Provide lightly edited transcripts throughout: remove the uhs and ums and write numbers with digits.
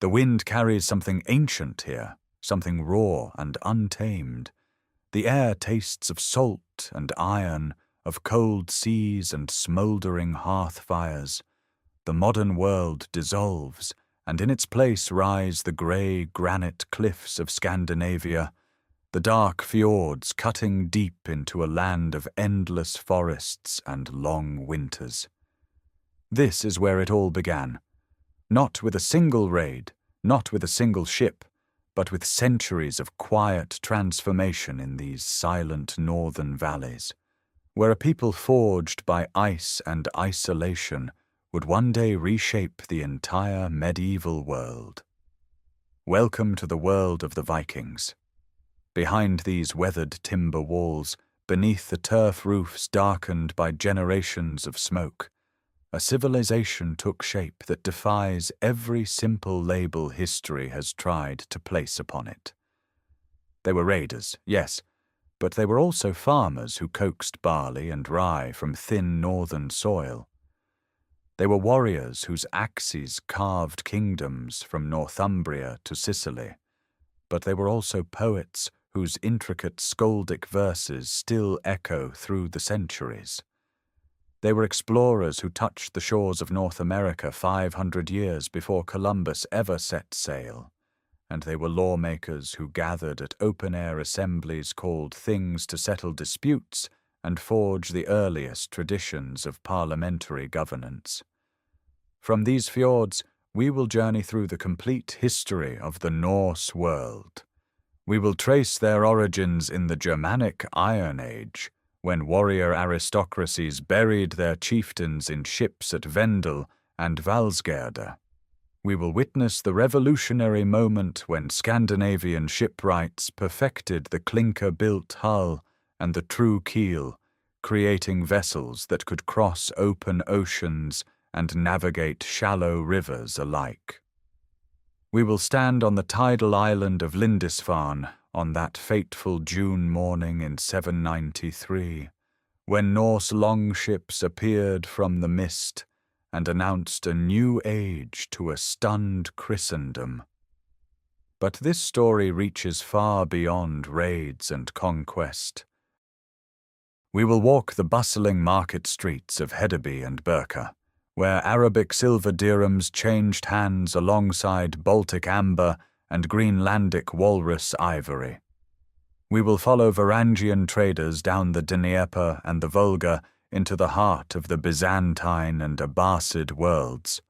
The wind carries something ancient here, something raw and untamed. The air tastes of salt and iron, of cold seas and smouldering hearth fires. The modern world dissolves, and in its place rise the grey granite cliffs of Scandinavia, the dark fjords cutting deep into a land of endless forests and long winters. This is where it all began. Not with a single raid, not with a single ship, but with centuries of quiet transformation in these silent northern valleys, where a people forged by ice and isolation would one day reshape the entire medieval world. Welcome to the world of the Vikings. Behind these weathered timber walls, beneath the turf roofs darkened by generations of smoke, a civilization took shape that defies every simple label history has tried to place upon it. They were raiders, yes, but they were also farmers who coaxed barley and rye from thin northern soil. They were warriors whose axes carved kingdoms from Northumbria to Sicily, but they were also poets whose intricate skaldic verses still echo through the centuries. They were explorers who touched the shores of North America 500 years before Columbus ever set sail, and they were lawmakers who gathered at open-air assemblies called Things to settle disputes and forge the earliest traditions of parliamentary governance. From these fjords, we will journey through the complete history of the Norse world. We will trace their origins in the Germanic Iron Age, when warrior aristocracies buried their chieftains in ships at Vendel and Valsgärde. We will witness the revolutionary moment when Scandinavian shipwrights perfected the clinker-built hull and the true keel, creating vessels that could cross open oceans and navigate shallow rivers alike. We will stand on the tidal island of Lindisfarne on that fateful June morning in 793, when Norse longships appeared from the mist and announced a new age to a stunned Christendom. But this story reaches far beyond raids and conquest. We will walk the bustling market streets of Hedeby and Birka, where Arabic silver dirhams changed hands alongside Baltic amber and Greenlandic walrus ivory. We will follow Varangian traders down the Dnieper and the Volga into the heart of the Byzantine and Abbasid worlds.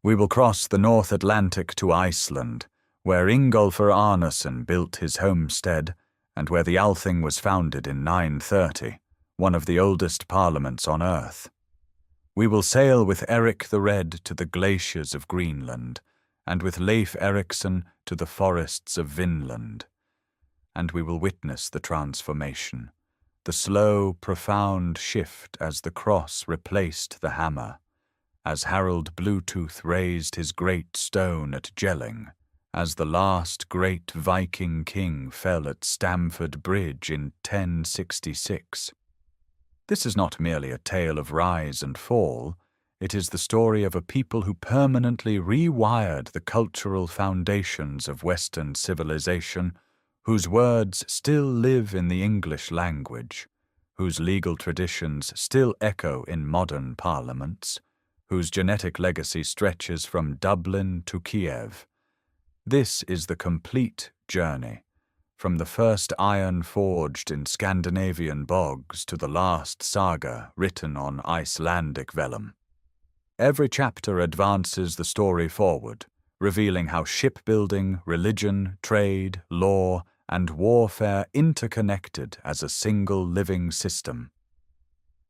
We will cross the North Atlantic to Iceland, where Ingolfur Arnason built his homestead and where the Althing was founded in 930, one of the oldest parliaments on Earth. We will sail with Eric the Red to the glaciers of Greenland, and with Leif Erikson to the forests of Vinland. And we will witness the transformation, the slow, profound shift as the cross replaced the hammer, as Harold Bluetooth raised his great stone at Jelling, as the last great Viking king fell at Stamford Bridge in 1066. This is not merely a tale of rise and fall. It is the story of a people who permanently rewired the cultural foundations of Western civilization, whose words still live in the English language, whose legal traditions still echo in modern parliaments, whose genetic legacy stretches from Dublin to Kiev. This is the complete journey, from the first iron forged in Scandinavian bogs to the last saga written on Icelandic vellum. Every chapter advances the story forward, revealing how shipbuilding, religion, trade, law, and warfare interconnected as a single living system.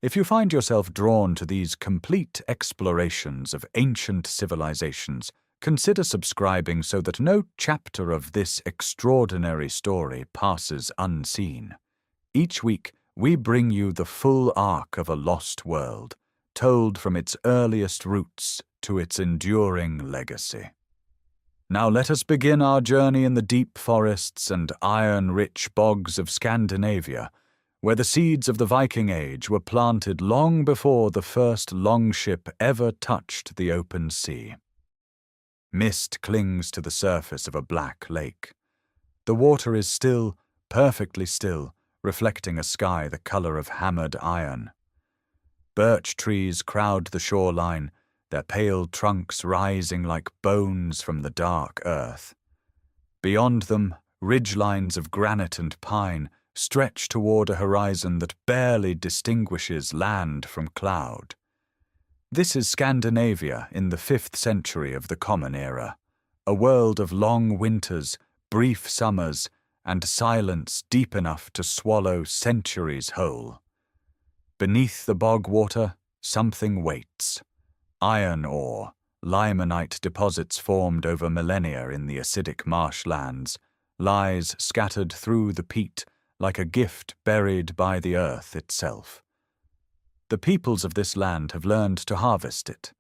If you find yourself drawn to these complete explorations of ancient civilizations, consider subscribing so that no chapter of this extraordinary story passes unseen. Each week, we bring you the full arc of a lost world, told from its earliest roots to its enduring legacy. Now let us begin our journey in the deep forests and iron-rich bogs of Scandinavia, where the seeds of the Viking Age were planted long before the first longship ever touched the open sea. Mist clings to the surface of a black lake. The water is still, perfectly still, reflecting a sky the color of hammered iron. Birch trees crowd the shoreline, their pale trunks rising like bones from the dark earth. Beyond them, ridgelines of granite and pine stretch toward a horizon that barely distinguishes land from cloud. This is Scandinavia in the 5th century of the Common Era, a world of long winters, brief summers, and silence deep enough to swallow centuries whole. Beneath the bog water, something waits. Iron ore, limonite deposits formed over millennia in the acidic marshlands, lies scattered through the peat like a gift buried by the earth itself. The peoples of this land have learned to harvest it.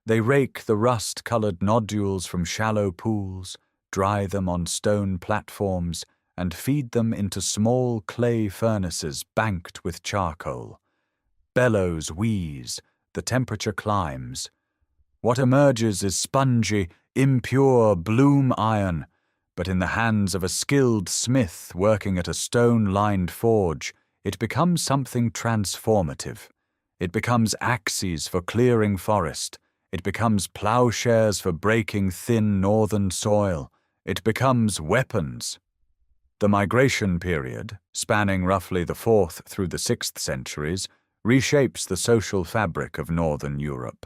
They rake the rust-colored nodules from shallow pools, dry them on stone platforms, and feed them into small clay furnaces banked with charcoal. Bellows wheeze, the temperature climbs. What emerges is spongy, impure bloom iron, but in the hands of a skilled smith working at a stone-lined forge, it becomes something transformative. It becomes axes for clearing forest. It becomes plowshares for breaking thin northern soil. It becomes weapons. The migration period, spanning roughly the 4th through the 6th centuries, reshapes the social fabric of northern Europe.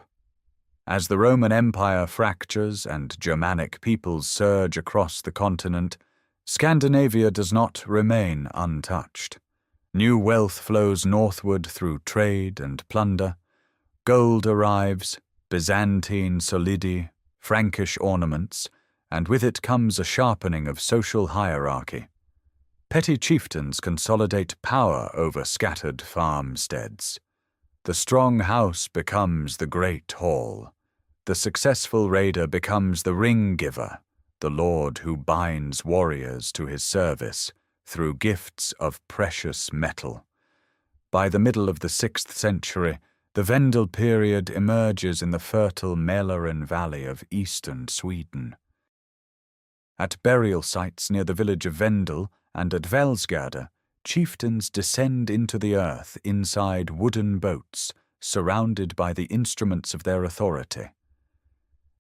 As the Roman Empire fractures and Germanic peoples surge across the continent, Scandinavia does not remain untouched. New wealth flows northward through trade and plunder. Gold arrives, Byzantine solidi, Frankish ornaments, and with it comes a sharpening of social hierarchy. Petty chieftains consolidate power over scattered farmsteads. The strong house becomes the great hall. The successful raider becomes the ring-giver, the lord who binds warriors to his service through gifts of precious metal. By the middle of the 6th century, the Vendel period emerges in the fertile Mälaren Valley of eastern Sweden. At burial sites near the village of Vendel and at Valsgärde, chieftains descend into the earth inside wooden boats, surrounded by the instruments of their authority.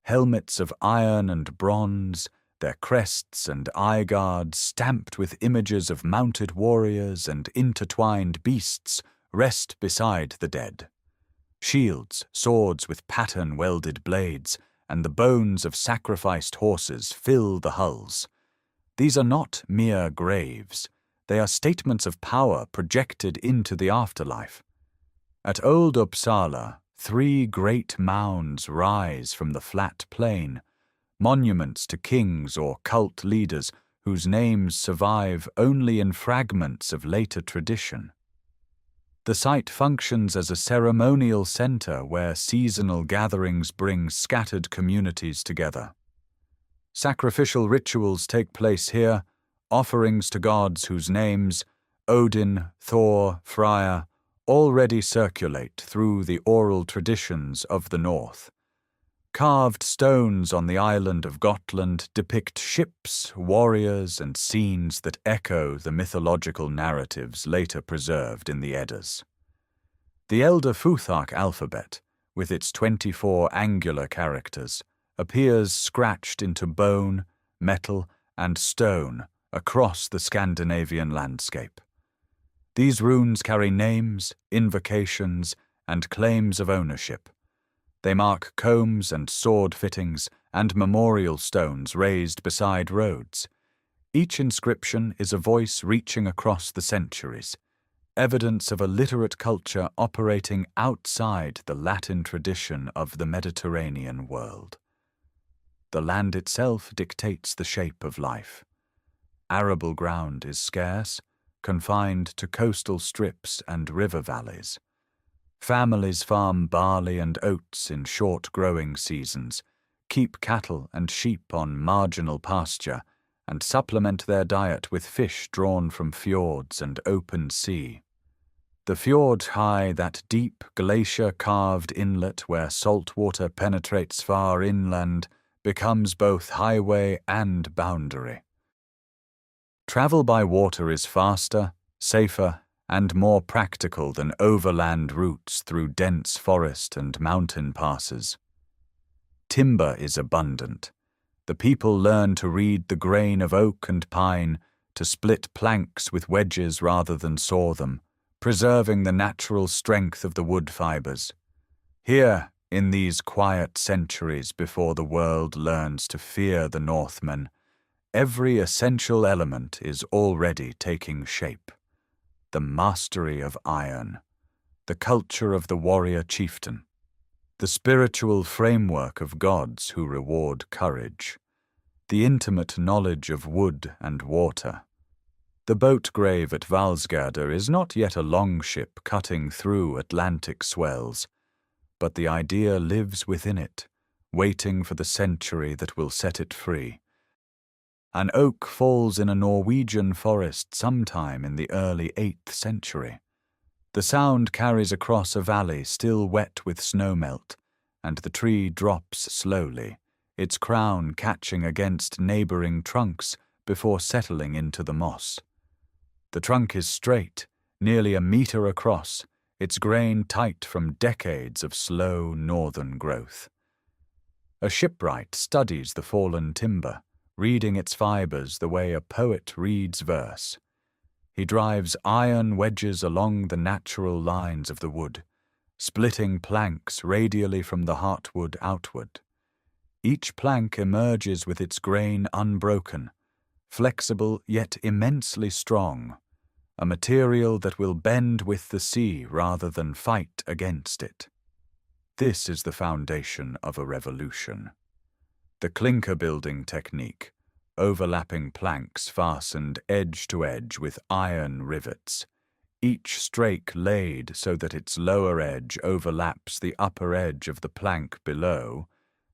Helmets of iron and bronze, their crests and eye guards stamped with images of mounted warriors and intertwined beasts, rest beside the dead. Shields, swords with pattern-welded blades, and the bones of sacrificed horses fill the hulls. These are not mere graves. They are statements of power projected into the afterlife. At Old Uppsala, 3 great mounds rise from the flat plain, monuments to kings or cult leaders whose names survive only in fragments of later tradition. The site functions as a ceremonial center where seasonal gatherings bring scattered communities together. Sacrificial rituals take place here, offerings to gods whose names, Odin, Thor, Freyr, already circulate through the oral traditions of the North. Carved stones on the island of Gotland depict ships, warriors, and scenes that echo the mythological narratives later preserved in the Eddas. The Elder Futhark alphabet, with its 24 angular characters, appears scratched into bone, metal, and stone across the Scandinavian landscape. These runes carry names, invocations, and claims of ownership. They mark combs and sword fittings and memorial stones raised beside roads. Each inscription is a voice reaching across the centuries, evidence of a literate culture operating outside the Latin tradition of the Mediterranean world. The land itself dictates the shape of life. Arable ground is scarce, confined to coastal strips and river valleys. Families farm barley and oats in short growing seasons, keep cattle and sheep on marginal pasture, and supplement their diet with fish drawn from fjords and open sea. The fjord high that deep glacier-carved inlet where salt water penetrates far inland becomes both highway and boundary. Travel by water is faster, safer, and more practical than overland routes through dense forest and mountain passes. Timber is abundant. The people learn to read the grain of oak and pine, to split planks with wedges rather than saw them, preserving the natural strength of the wood fibers. Here, in these quiet centuries before the world learns to fear the Northmen, every essential element is already taking shape. The mastery of iron, the culture of the warrior chieftain, the spiritual framework of gods who reward courage, the intimate knowledge of wood and water. The boat grave at Valsgärde is not yet a longship cutting through Atlantic swells, but the idea lives within it, waiting for the century that will set it free. An oak falls in a Norwegian forest sometime in the early 8th century. The sound carries across a valley still wet with snowmelt, and the tree drops slowly, its crown catching against neighboring trunks before settling into the moss. The trunk is straight, nearly a meter across, its grain tight from decades of slow northern growth. A shipwright studies the fallen timber, reading its fibers the way a poet reads verse. He drives iron wedges along the natural lines of the wood, splitting planks radially from the heartwood outward. Each plank emerges with its grain unbroken, flexible yet immensely strong, a material that will bend with the sea rather than fight against it. This is the foundation of a revolution. The clinker building technique, overlapping planks fastened edge to edge with iron rivets, each strake laid so that its lower edge overlaps the upper edge of the plank below,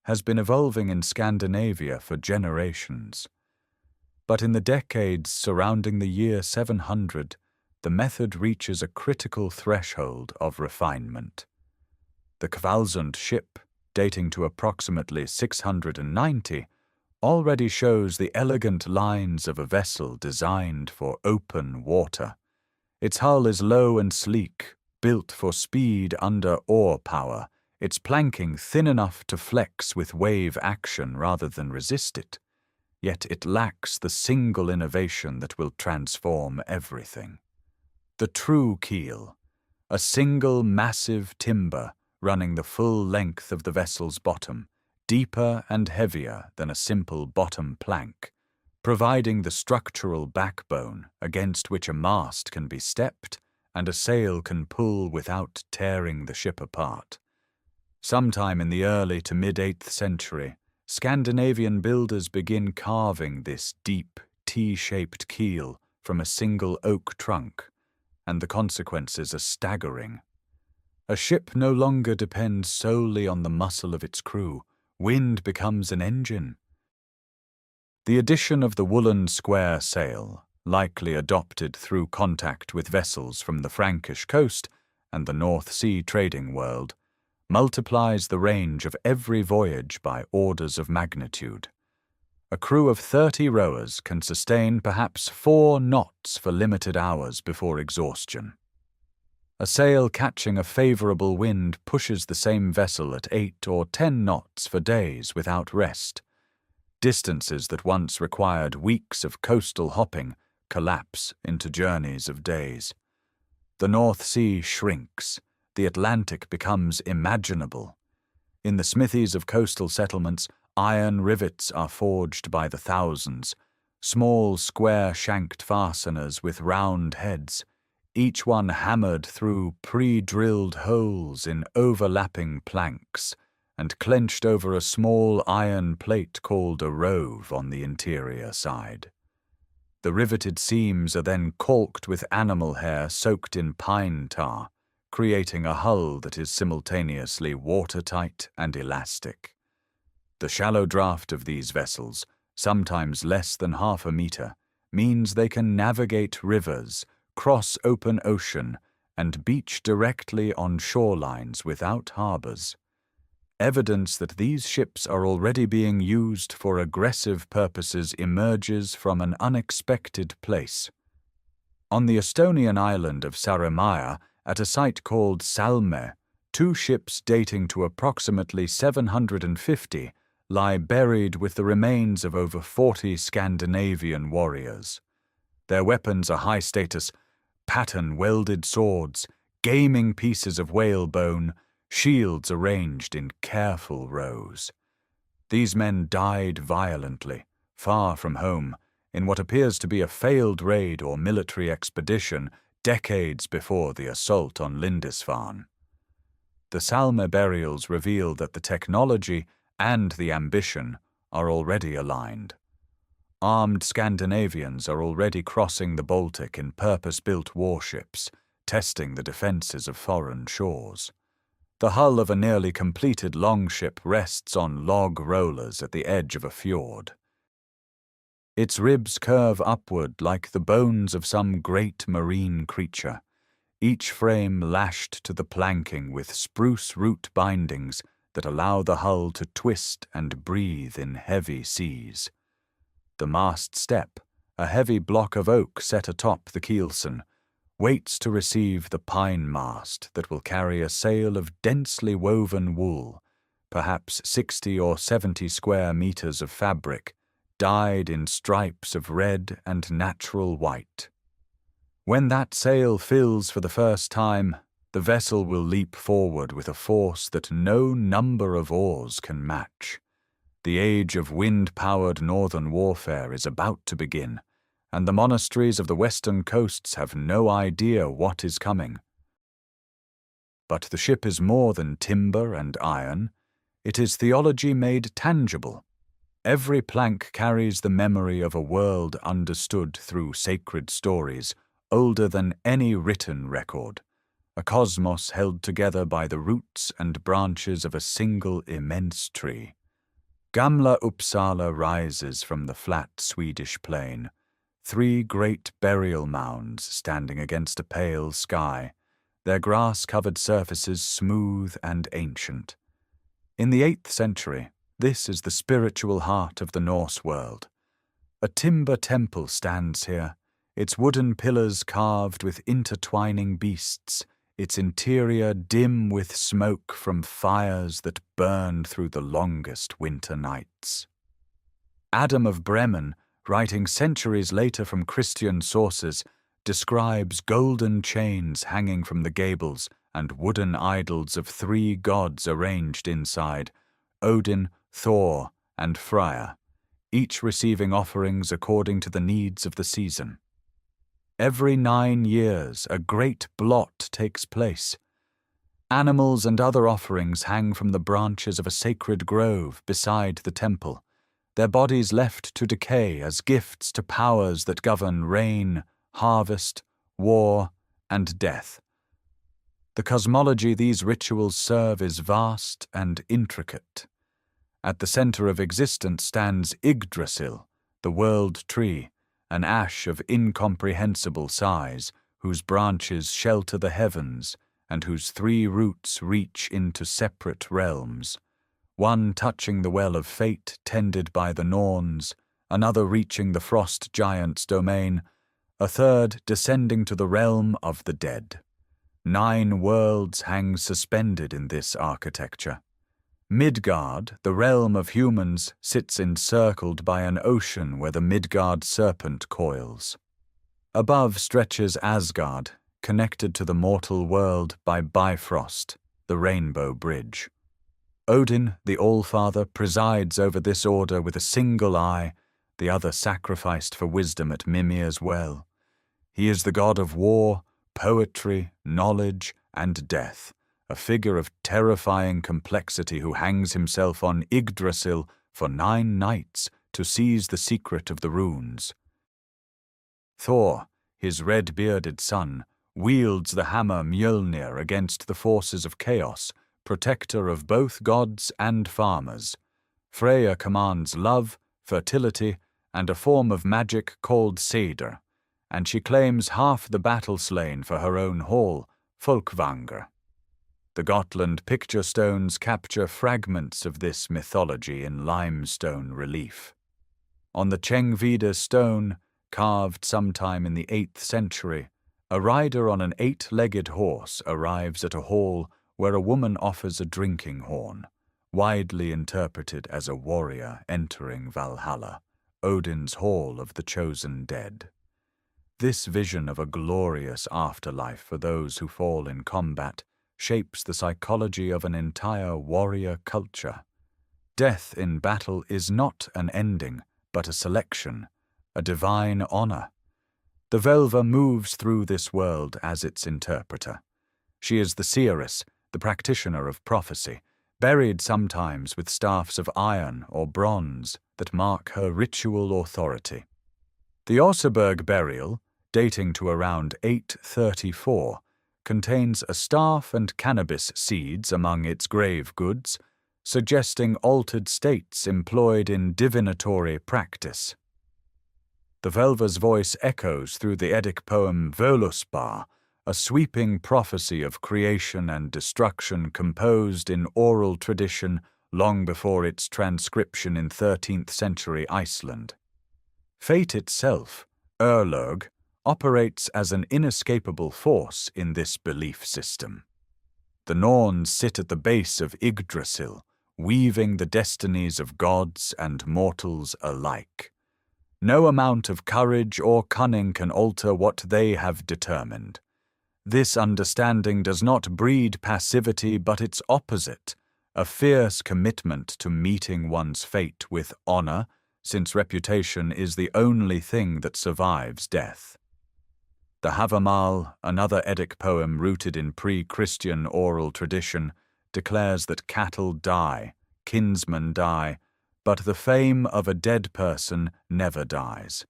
has been evolving in Scandinavia for generations. But in the decades surrounding the year 700, the method reaches a critical threshold of refinement. The Kvalsund ship, dating to approximately 690, already shows the elegant lines of a vessel designed for open water. Its hull is low and sleek, built for speed under oar power, its planking thin enough to flex with wave action rather than resist it. Yet it lacks the single innovation that will transform everything. The true keel, a single massive timber running the full length of the vessel's bottom, deeper and heavier than a simple bottom plank, providing the structural backbone against which a mast can be stepped and a sail can pull without tearing the ship apart. Sometime in the early to mid-8th century, Scandinavian builders begin carving this deep, T-shaped keel from a single oak trunk, and the consequences are staggering. A ship no longer depends solely on the muscle of its crew. Wind becomes an engine. The addition of the woolen square sail, likely adopted through contact with vessels from the Frankish coast and the North Sea trading world, multiplies the range of every voyage by orders of magnitude. A crew of 30 rowers can sustain perhaps 4 knots for limited hours before exhaustion. A sail catching a favorable wind pushes the same vessel at 8 or 10 knots for days without rest. Distances that once required weeks of coastal hopping collapse into journeys of days. The North Sea shrinks. The Atlantic becomes imaginable. In the smithies of coastal settlements, iron rivets are forged by the thousands, small square-shanked fasteners with round heads, each one hammered through pre-drilled holes in overlapping planks and clenched over a small iron plate called a rove on the interior side. The riveted seams are then caulked with animal hair soaked in pine tar, creating a hull that is simultaneously watertight and elastic. The shallow draft of these vessels, sometimes less than half a meter, means they can navigate rivers, cross open ocean, and beach directly on shorelines without harbors. Evidence that these ships are already being used for aggressive purposes emerges from an unexpected place. On the Estonian island of Saaremaa, at a site called Salme, 2 ships dating to approximately 750 lie buried with the remains of over 40 Scandinavian warriors. Their weapons are high-status, pattern-welded swords, gaming pieces of whalebone, shields arranged in careful rows. These men died violently, far from home, in what appears to be a failed raid or military expedition decades before the assault on Lindisfarne. The Salme burials reveal that the technology and the ambition are already aligned. Armed Scandinavians are already crossing the Baltic in purpose-built warships, testing the defenses of foreign shores. The hull of a nearly completed longship rests on log rollers at the edge of a fjord. Its ribs curve upward like the bones of some great marine creature, each frame lashed to the planking with spruce root bindings that allow the hull to twist and breathe in heavy seas. The mast step, a heavy block of oak set atop the keelson, waits to receive the pine mast that will carry a sail of densely woven wool, perhaps 60 or 70 square meters of fabric, dyed in stripes of red and natural white. When that sail fills for the first time, the vessel will leap forward with a force that no number of oars can match. The age of wind-powered northern warfare is about to begin, and the monasteries of the western coasts have no idea what is coming. But the ship is more than timber and iron. It is theology made tangible. Every plank carries the memory of a world understood through sacred stories, older than any written record, a cosmos held together by the roots and branches of a single immense tree. Gamla Uppsala rises from the flat Swedish plain, 3 great burial mounds standing against a pale sky, their grass-covered surfaces smooth and ancient. In the 8th century, this is the spiritual heart of the Norse world. A timber temple stands here, its wooden pillars carved with intertwining beasts, its interior dim with smoke from fires that burn through the longest winter nights. Adam of Bremen, writing centuries later from Christian sources, describes golden chains hanging from the gables and wooden idols of 3 gods arranged inside, Odin, Thor, and Freya, each receiving offerings according to the needs of the season. Every 9 years, a great blot takes place. Animals and other offerings hang from the branches of a sacred grove beside the temple, their bodies left to decay as gifts to powers that govern rain, harvest, war, and death. The cosmology these rituals serve is vast and intricate. At the center of existence stands Yggdrasil, the world tree, an ash of incomprehensible size, whose branches shelter the heavens and whose 3 roots reach into separate realms, one touching the well of fate tended by the Norns, another reaching the frost giant's domain, a third descending to the realm of the dead. 9 worlds hang suspended in this architecture. Midgard, the realm of humans, sits encircled by an ocean where the Midgard serpent coils. Above stretches Asgard, connected to the mortal world by Bifrost, the Rainbow Bridge. Odin, the All-Father, presides over this order with a single eye, the other sacrificed for wisdom at Mimir's well. He is the god of war, poetry, knowledge, and death, a figure of terrifying complexity who hangs himself on Yggdrasil for 9 nights to seize the secret of the runes. Thor, his red-bearded son, wields the hammer Mjolnir against the forces of chaos, protector of both gods and farmers. Freya commands love, fertility, and a form of magic called Seder, and she claims half the battle slain for her own hall, Folkvanger. The Gotland picture stones capture fragments of this mythology in limestone relief. On the Chengvida stone, carved sometime in the 8th century, a rider on an 8-legged horse arrives at a hall where a woman offers a drinking horn, widely interpreted as a warrior entering Valhalla, Odin's hall of the chosen dead. This vision of a glorious afterlife for those who fall in combat shapes the psychology of an entire warrior culture. Death in battle is not an ending, but a selection, a divine honor. The Velva moves through this world as its interpreter. She is the seeress, the practitioner of prophecy, buried sometimes with staffs of iron or bronze that mark her ritual authority. The Oseberg burial, dating to around 834, contains a staff and cannabis seeds among its grave goods, suggesting altered states employed in divinatory practice. The Velva's voice echoes through the Eddic poem Völuspá, a sweeping prophecy of creation and destruction composed in oral tradition long before its transcription in 13th century Iceland. Fate itself, Örlög, operates as an inescapable force in this belief system. The Norns sit at the base of Yggdrasil, weaving the destinies of gods and mortals alike. No amount of courage or cunning can alter what they have determined. This understanding does not breed passivity but its opposite, a fierce commitment to meeting one's fate with honor, since reputation is the only thing that survives death. The Havamal, another Eddic poem rooted in pre-Christian oral tradition, declares that cattle die, kinsmen die, but the fame of a dead person never dies.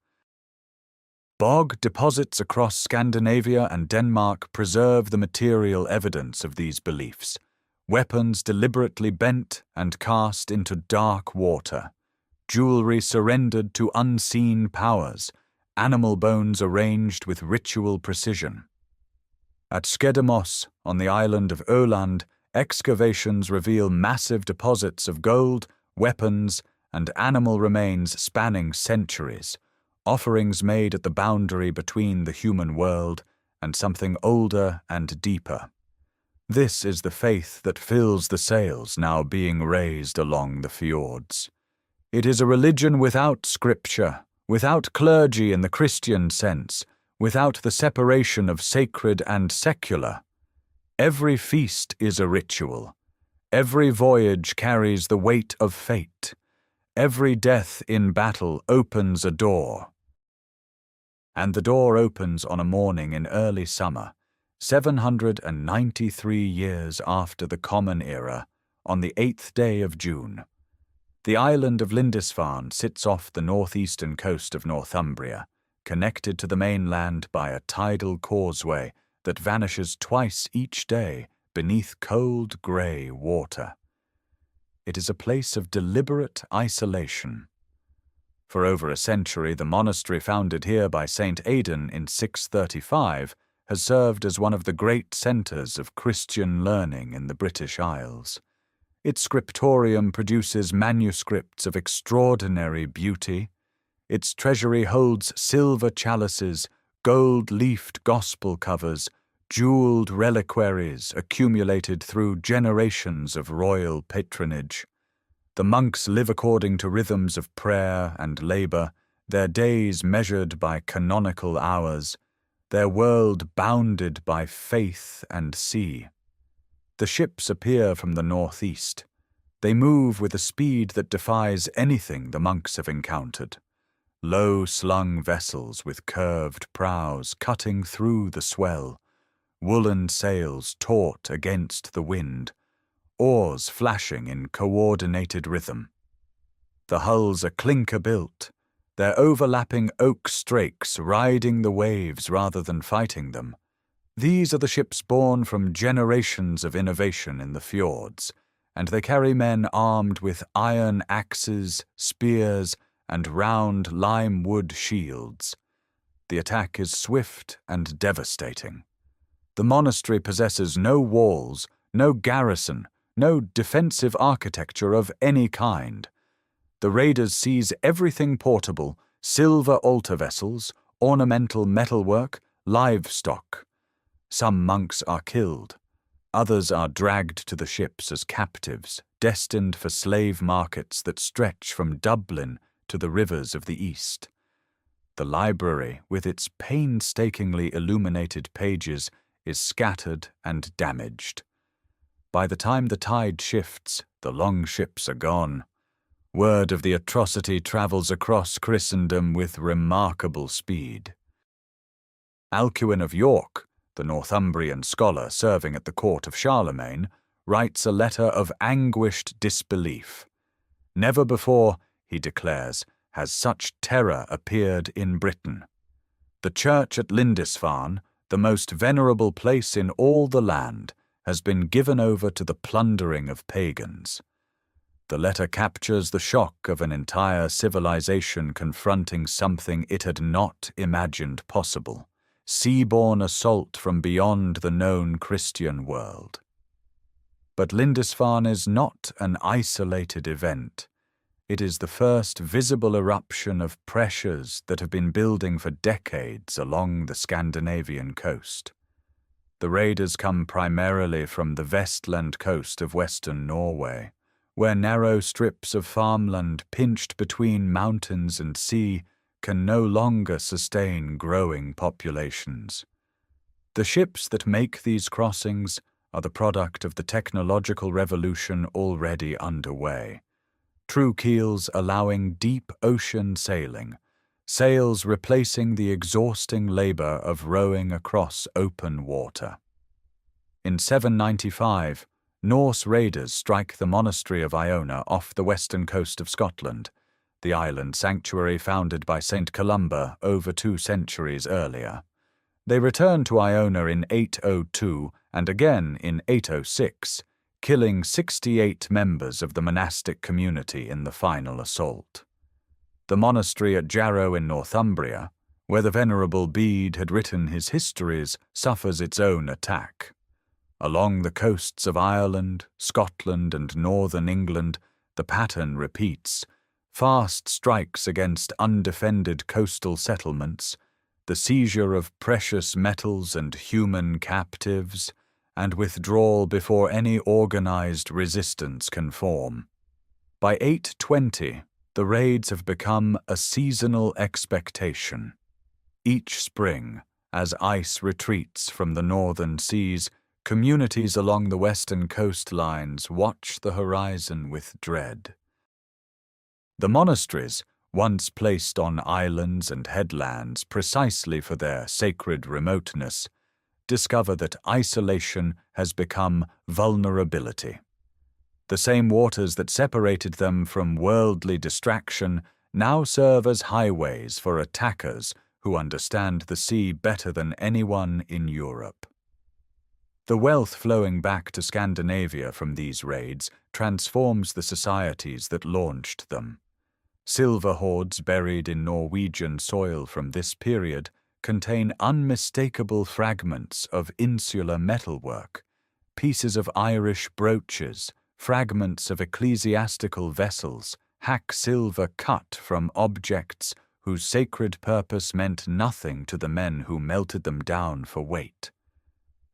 Bog deposits across Scandinavia and Denmark preserve the material evidence of these beliefs, weapons deliberately bent and cast into dark water, jewelry surrendered to unseen powers, animal bones arranged with ritual precision. At Skedemos, on the island of Öland, excavations reveal massive deposits of gold, weapons, and animal remains spanning centuries, offerings made at the boundary between the human world and something older and deeper. This is the faith that fills the sails now being raised along the fjords. It is a religion without scripture, without clergy in the Christian sense, without the separation of sacred and secular. Every feast is a ritual. Every voyage carries the weight of fate. Every death in battle opens a door. And the door opens on a morning in early summer, 793 years after the Common Era, on the 8th day of June. The island of Lindisfarne sits off the northeastern coast of Northumbria, connected to the mainland by a tidal causeway that vanishes twice each day beneath cold grey water. It is a place of deliberate isolation. For over a century, the monastery founded here by Saint Aidan in 635 has served as one of the great centres of Christian learning in the British Isles. Its scriptorium produces manuscripts of extraordinary beauty. Its treasury holds silver chalices, gold-leafed gospel covers, jeweled reliquaries accumulated through generations of royal patronage. The monks live according to rhythms of prayer and labor, their days measured by canonical hours, their world bounded by faith and sea. The ships appear from the northeast. They move with a speed that defies anything the monks have encountered. Low-slung vessels with curved prows cutting through the swell, woolen sails taut against the wind, oars flashing in coordinated rhythm. The hulls are clinker-built, their overlapping oak strakes riding the waves rather than fighting them. These are the ships born from generations of innovation in the fjords, and they carry men armed with iron axes, spears, and round lime-wood shields. The attack is swift and devastating. The monastery possesses no walls, no garrison, no defensive architecture of any kind. The raiders seize everything portable: silver altar vessels, ornamental metalwork, livestock. Some monks are killed. Others are dragged to the ships as captives, destined for slave markets that stretch from Dublin to the rivers of the East. The library, with its painstakingly illuminated pages, is scattered and damaged. By the time the tide shifts, the Longships are gone. Word of the atrocity travels across Christendom with remarkable speed. Alcuin of York, the Northumbrian scholar serving at the court of Charlemagne, writes a letter of anguished disbelief. Never before, he declares, has such terror appeared in Britain. The church at Lindisfarne, the most venerable place in all the land, has been given over to the plundering of pagans. The letter captures the shock of an entire civilization confronting something it had not imagined possible: sea-borne assault from beyond the known Christian world. But Lindisfarne is not an isolated event. It is the first visible eruption of pressures that have been building for decades along the Scandinavian coast. The raiders come primarily from the Vestland coast of western Norway, where narrow strips of farmland pinched between mountains and sea can no longer sustain growing populations. The ships that make these crossings are the product of the technological revolution already underway. True keels allowing deep ocean sailing, sails replacing the exhausting labor of rowing across open water. In 795, Norse raiders strike the monastery of Iona off the western coast of Scotland, the island sanctuary founded by St. Columba over 2 centuries earlier. They return to Iona in 802 and again in 806, killing 68 members of the monastic community in the final assault. The monastery at Jarrow in Northumbria, where the Venerable Bede had written his histories, suffers its own attack. Along the coasts of Ireland, Scotland, and northern England, the pattern repeats: fast strikes against undefended coastal settlements, the seizure of precious metals and human captives, and withdrawal before any organized resistance can form. By 820, the raids have become a seasonal expectation. Each spring, as ice retreats from the northern seas, communities along the western coastlines watch the horizon with dread. The monasteries, once placed on islands and headlands precisely for their sacred remoteness, discover that isolation has become vulnerability. The same waters that separated them from worldly distraction now serve as highways for attackers who understand the sea better than anyone in Europe. The wealth flowing back to Scandinavia from these raids transforms the societies that launched them. Silver hoards buried in Norwegian soil from this period contain unmistakable fragments of insular metalwork, pieces of Irish brooches, fragments of ecclesiastical vessels, hack silver cut from objects whose sacred purpose meant nothing to the men who melted them down for weight.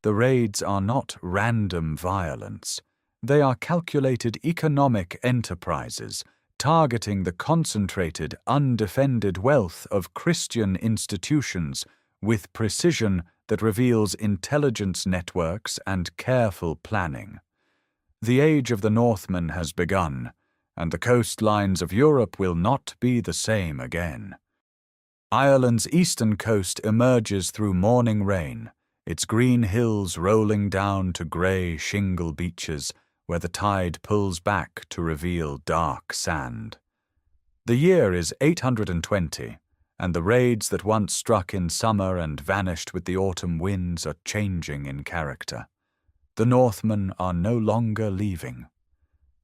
The raids are not random violence. They are calculated economic enterprises targeting the concentrated, undefended wealth of Christian institutions with precision that reveals intelligence networks and careful planning. The age of the Northmen has begun, and the coastlines of Europe will not be the same again. Ireland's eastern coast emerges through morning rain, its green hills rolling down to grey shingle beaches where the tide pulls back to reveal dark sand. The year is 820, and the raids that once struck in summer and vanished with the autumn winds are changing in character. The Northmen are no longer leaving.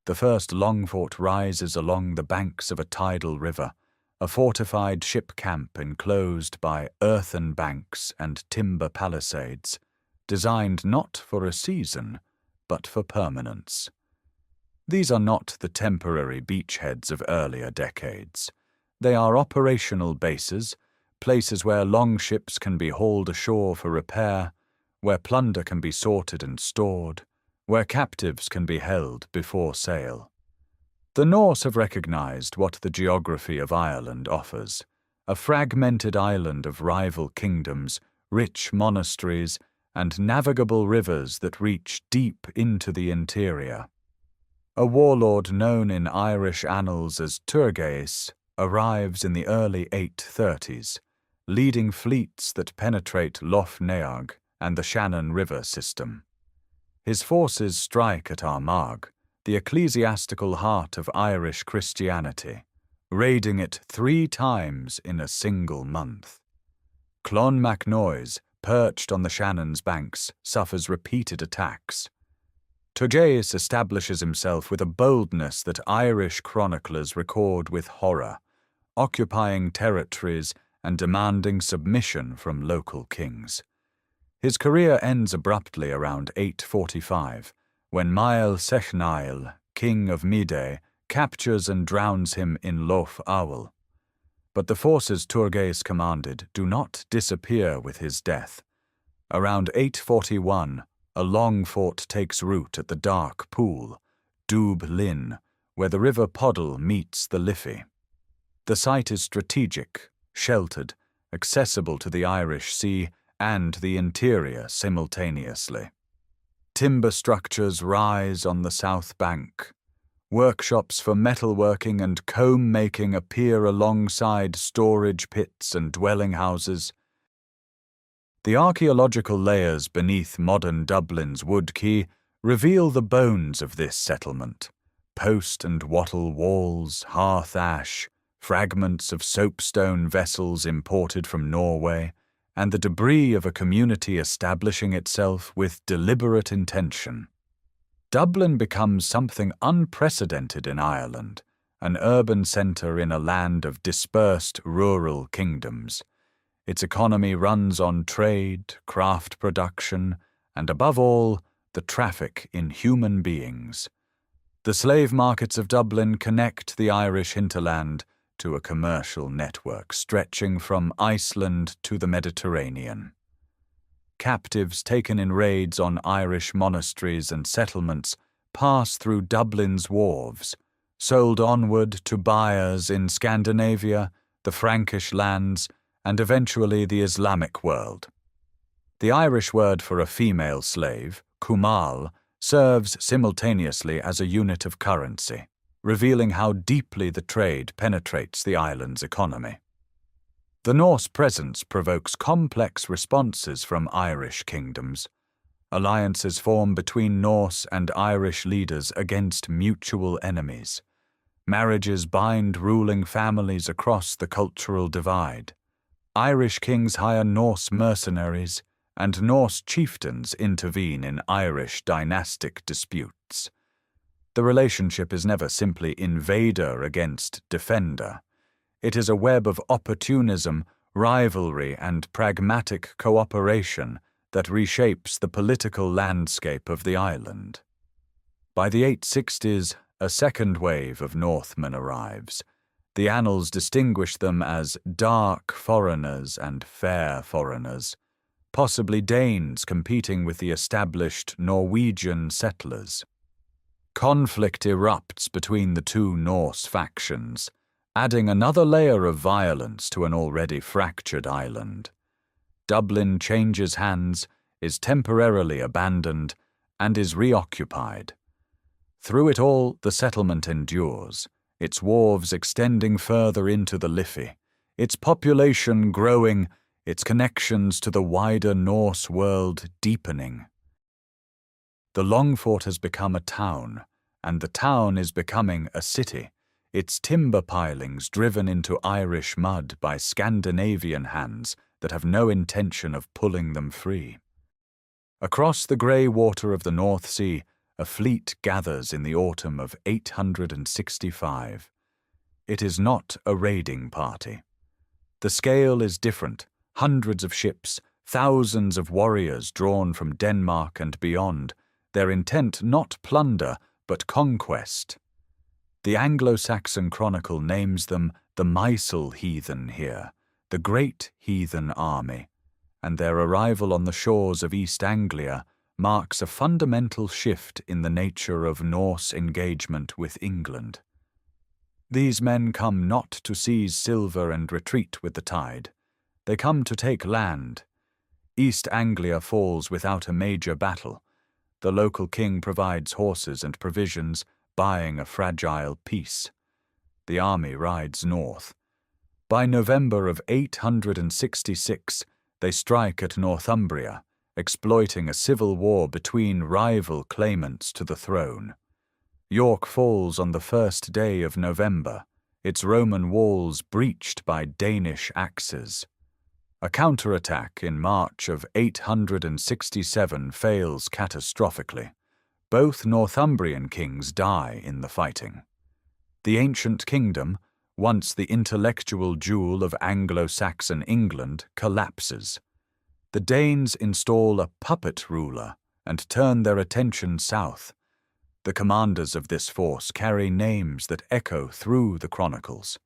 The first Longfort rises along the banks of a tidal river, a fortified ship camp enclosed by earthen banks and timber palisades, designed not for a season, but for permanence. These are not the temporary beachheads of earlier decades. They are operational bases, places where longships can be hauled ashore for repair, where plunder can be sorted and stored, where captives can be held before sale. The Norse have recognized what the geography of Ireland offers: a fragmented island of rival kingdoms, rich monasteries, and navigable rivers that reach deep into the interior. A warlord known in Irish annals as Turgeis arrives in the early 830s, leading fleets that penetrate Lough Neagh and the Shannon River system. His forces strike at Armagh, the ecclesiastical heart of Irish Christianity, raiding it 3 times in a single month. Clonmacnoise, perched on the Shannon's banks, suffers repeated attacks. Turgeis establishes himself with a boldness that Irish chroniclers record with horror, occupying territories and demanding submission from local kings. His career ends abruptly around 845, when Mael Sechnaill, king of Mide, captures and drowns him in Lough Owel. But the forces Turgeis commanded do not disappear with his death. Around 841, a long fort takes root at the dark pool, Dubh Linn, where the river Poddle meets the Liffey. The site is strategic, sheltered, accessible to the Irish Sea and the interior simultaneously. Timber structures rise on the south bank. Workshops for metalworking and comb-making appear alongside storage pits and dwelling houses. The archaeological layers beneath modern Dublin's wood quay reveal the bones of this settlement: post and wattle walls, hearth ash, fragments of soapstone vessels imported from Norway, and the debris of a community establishing itself with deliberate intention. Dublin becomes something unprecedented in Ireland, an urban centre in a land of dispersed rural kingdoms. Its economy runs on trade, craft production, and above all, the traffic in human beings. The slave markets of Dublin connect the Irish hinterland to a commercial network stretching from Iceland to the Mediterranean. Captives taken in raids on Irish monasteries and settlements pass through Dublin's wharves, sold onward to buyers in Scandinavia, the Frankish lands, and eventually the Islamic world. The Irish word for a female slave, cumal, serves simultaneously as a unit of currency, revealing how deeply the trade penetrates the island's economy. The Norse presence provokes complex responses from Irish kingdoms. Alliances form between Norse and Irish leaders against mutual enemies. Marriages bind ruling families across the cultural divide. Irish kings hire Norse mercenaries, and Norse chieftains intervene in Irish dynastic disputes. The relationship is never simply invader against defender. It is a web of opportunism, rivalry, and pragmatic cooperation that reshapes the political landscape of the island. By the 860s, a second wave of Northmen arrives. The annals distinguish them as dark foreigners and fair foreigners, possibly Danes competing with the established Norwegian settlers. Conflict erupts between the two Norse factions, adding another layer of violence to an already fractured island. Dublin changes hands, is temporarily abandoned, and is reoccupied. Through it all, the settlement endures, its wharves extending further into the Liffey, its population growing, its connections to the wider Norse world deepening. The Longfort has become a town, and the town is becoming a city, its timber pilings driven into Irish mud by Scandinavian hands that have no intention of pulling them free. Across the grey water of the North Sea, a fleet gathers in the autumn of 865. It is not a raiding party. The scale is different: hundreds of ships, thousands of warriors drawn from Denmark and beyond, their intent not plunder but conquest. The Anglo-Saxon Chronicle names them the Mycel heathen here, the great heathen army, and their arrival on the shores of East Anglia marks a fundamental shift in the nature of Norse engagement with England. These men come not to seize silver and retreat with the tide. They come to take land. East Anglia falls without a major battle. The local king provides horses and provisions, buying a fragile peace. The army rides north. By November of 866, they strike at Northumbria, exploiting a civil war between rival claimants to the throne. York falls on the first day of November, its Roman walls breached by Danish axes. A counterattack in March of 867 fails catastrophically. Both Northumbrian kings die in the fighting. The ancient kingdom, once the intellectual jewel of Anglo-Saxon England, collapses. The Danes install a puppet ruler and turn their attention south. The commanders of this force carry names that echo through the chronicles.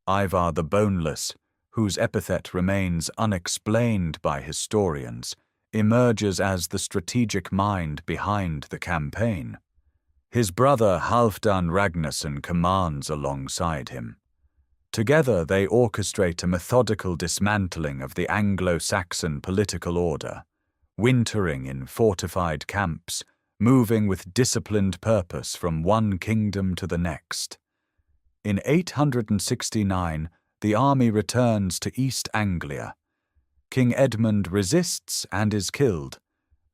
Ivar the Boneless, whose epithet remains unexplained by historians, emerges as the strategic mind behind the campaign. His brother Halfdan Ragnarsson commands alongside him. Together they orchestrate a methodical dismantling of the Anglo-Saxon political order, wintering in fortified camps, moving with disciplined purpose from one kingdom to the next. In 869, the army returns to East Anglia. King Edmund resists and is killed.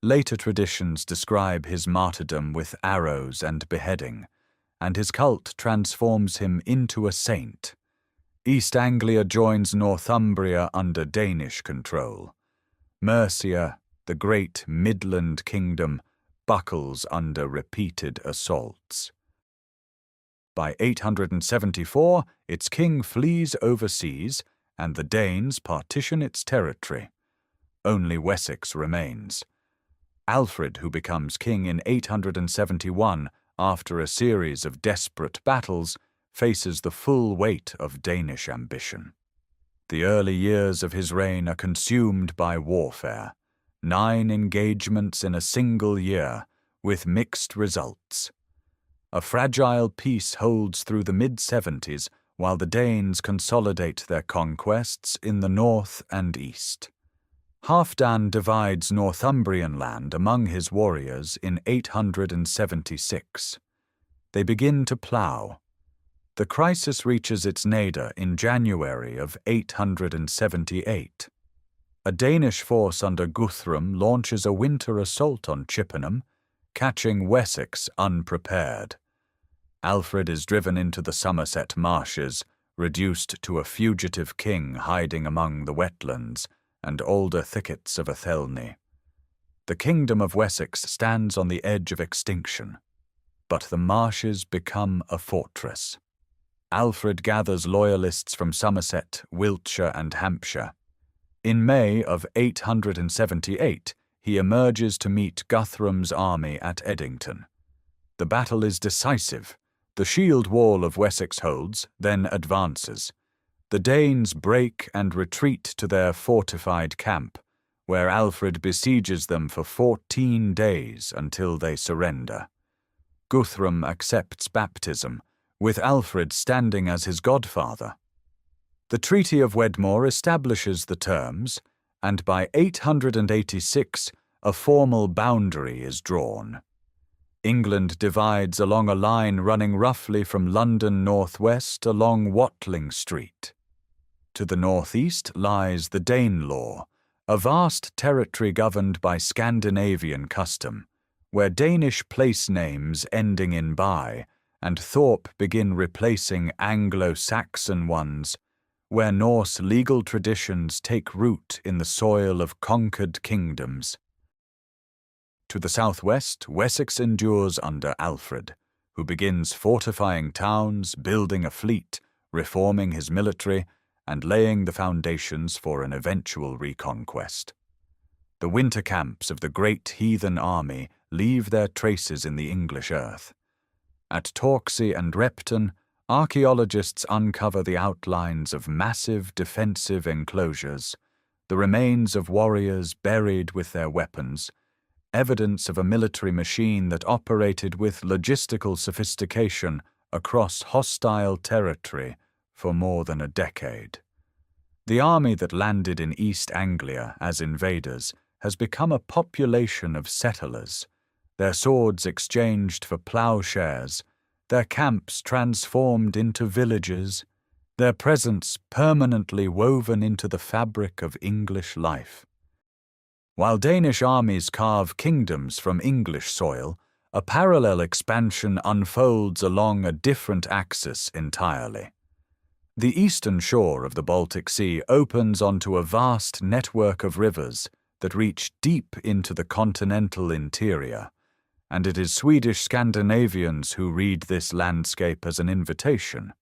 Later traditions describe his martyrdom with arrows and beheading, and his cult transforms him into a saint. East Anglia joins Northumbria under Danish control. Mercia, the great Midland kingdom, buckles under repeated assaults. By 874, its king flees overseas, and the Danes partition its territory. Only Wessex remains. Alfred, who becomes king in 871 after a series of desperate battles, faces the full weight of Danish ambition. The early years of his reign are consumed by warfare. 9 engagements in a single year, with mixed results. A fragile peace holds through the mid-70s while the Danes consolidate their conquests in the north and east. Halfdan divides Northumbrian land among his warriors in 876. They begin to plough. The crisis reaches its nadir in January of 878. A Danish force under Guthrum launches a winter assault on Chippenham, catching Wessex unprepared. Alfred is driven into the Somerset marshes, reduced to a fugitive king hiding among the wetlands and alder thickets of Athelney. The kingdom of Wessex stands on the edge of extinction, but the marshes become a fortress. Alfred gathers loyalists from Somerset, Wiltshire, and Hampshire. In May of 878, he emerges to meet Guthrum's army at Edington. The battle is decisive. The shield wall of Wessex holds, then advances. The Danes break and retreat to their fortified camp, where Alfred besieges them for 14 days until they surrender. Guthrum accepts baptism, with Alfred standing as his godfather. The Treaty of Wedmore establishes the terms, and by 886 a formal boundary is drawn. England divides along a line running roughly from London northwest along Watling Street. To the northeast lies the Danelaw, a vast territory governed by Scandinavian custom, where Danish place names ending in by and Thorpe begin replacing Anglo-Saxon ones, where Norse legal traditions take root in the soil of conquered kingdoms. To the southwest, Wessex endures under Alfred, who begins fortifying towns, building a fleet, reforming his military, and laying the foundations for an eventual reconquest. The winter camps of the great heathen army leave their traces in the English earth. At Torksey and Repton, archaeologists uncover the outlines of massive defensive enclosures, the remains of warriors buried with their weapons, evidence of a military machine that operated with logistical sophistication across hostile territory for more than a decade. The army that landed in East Anglia as invaders has become a population of settlers, their swords exchanged for plowshares, their camps transformed into villages, their presence permanently woven into the fabric of English life. While Danish armies carve kingdoms from English soil, a parallel expansion unfolds along a different axis entirely. The eastern shore of the Baltic Sea opens onto a vast network of rivers that reach deep into the continental interior, and it is Swedish Scandinavians who read this landscape as an invitation.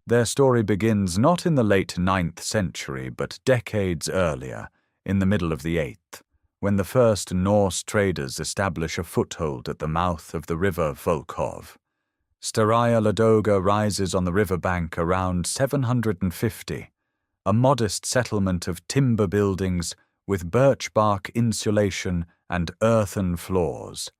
Their story begins not in the late 9th century, but decades earlier, in the middle of the 8th, when the first Norse traders establish a foothold at the mouth of the river Volkhov. Staraya Ladoga rises on the riverbank around 750, a modest settlement of timber buildings with birch bark insulation and earthen floors.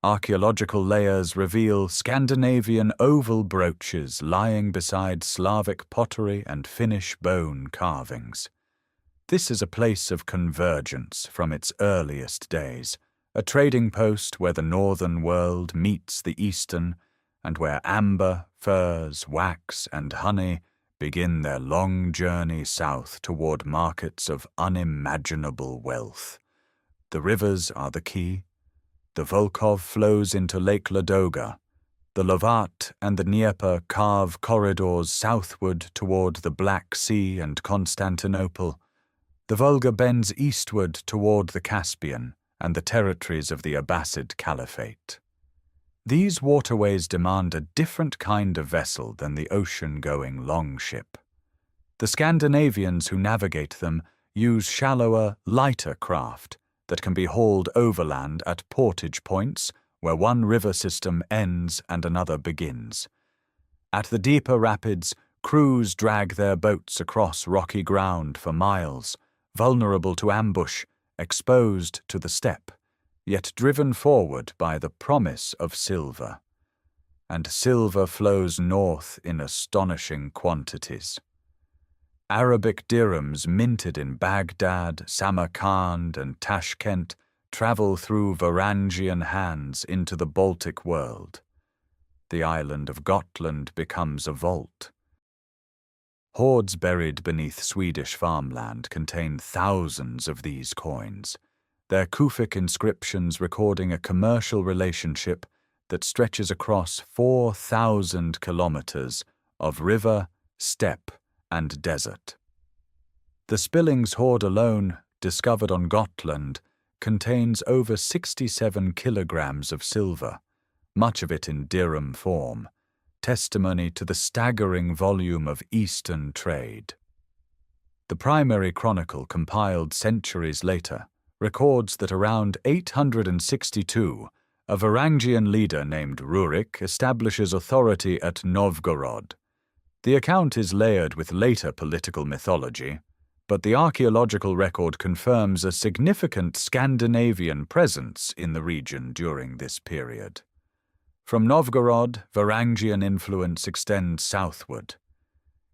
Archaeological layers reveal Scandinavian oval brooches lying beside Slavic pottery and Finnish bone carvings. This is a place of convergence from its earliest days, a trading post where the northern world meets the eastern, and where amber, furs, wax, and honey begin their long journey south toward markets of unimaginable wealth. The rivers are the key. The Volkhov flows into Lake Ladoga. The Lovat and the Dnieper carve corridors southward toward the Black Sea and Constantinople. The Volga bends eastward toward the Caspian and the territories of the Abbasid Caliphate. These waterways demand a different kind of vessel than the ocean-going longship. The Scandinavians who navigate them use shallower, lighter craft that can be hauled overland at portage points where one river system ends and another begins. At the deeper rapids, crews drag their boats across rocky ground for miles, vulnerable to ambush, exposed to the steppe, yet driven forward by the promise of silver. And silver flows north in astonishing quantities. Arabic dirhams minted in Baghdad, Samarkand, and Tashkent travel through Varangian hands into the Baltic world. The island of Gotland becomes a vault. Hoards buried beneath Swedish farmland contain thousands of these coins, their Kufic inscriptions recording a commercial relationship that stretches across 4,000 kilometers of river, steppe, and desert. The Spillings hoard alone, discovered on Gotland, contains over 67 kilograms of silver, much of it in dirham form, testimony to the staggering volume of Eastern trade. The primary chronicle, compiled centuries later, records that around 862, a Varangian leader named Rurik establishes authority at Novgorod. The account is layered with later political mythology, but the archaeological record confirms a significant Scandinavian presence in the region during this period. From Novgorod, Varangian influence extends southward.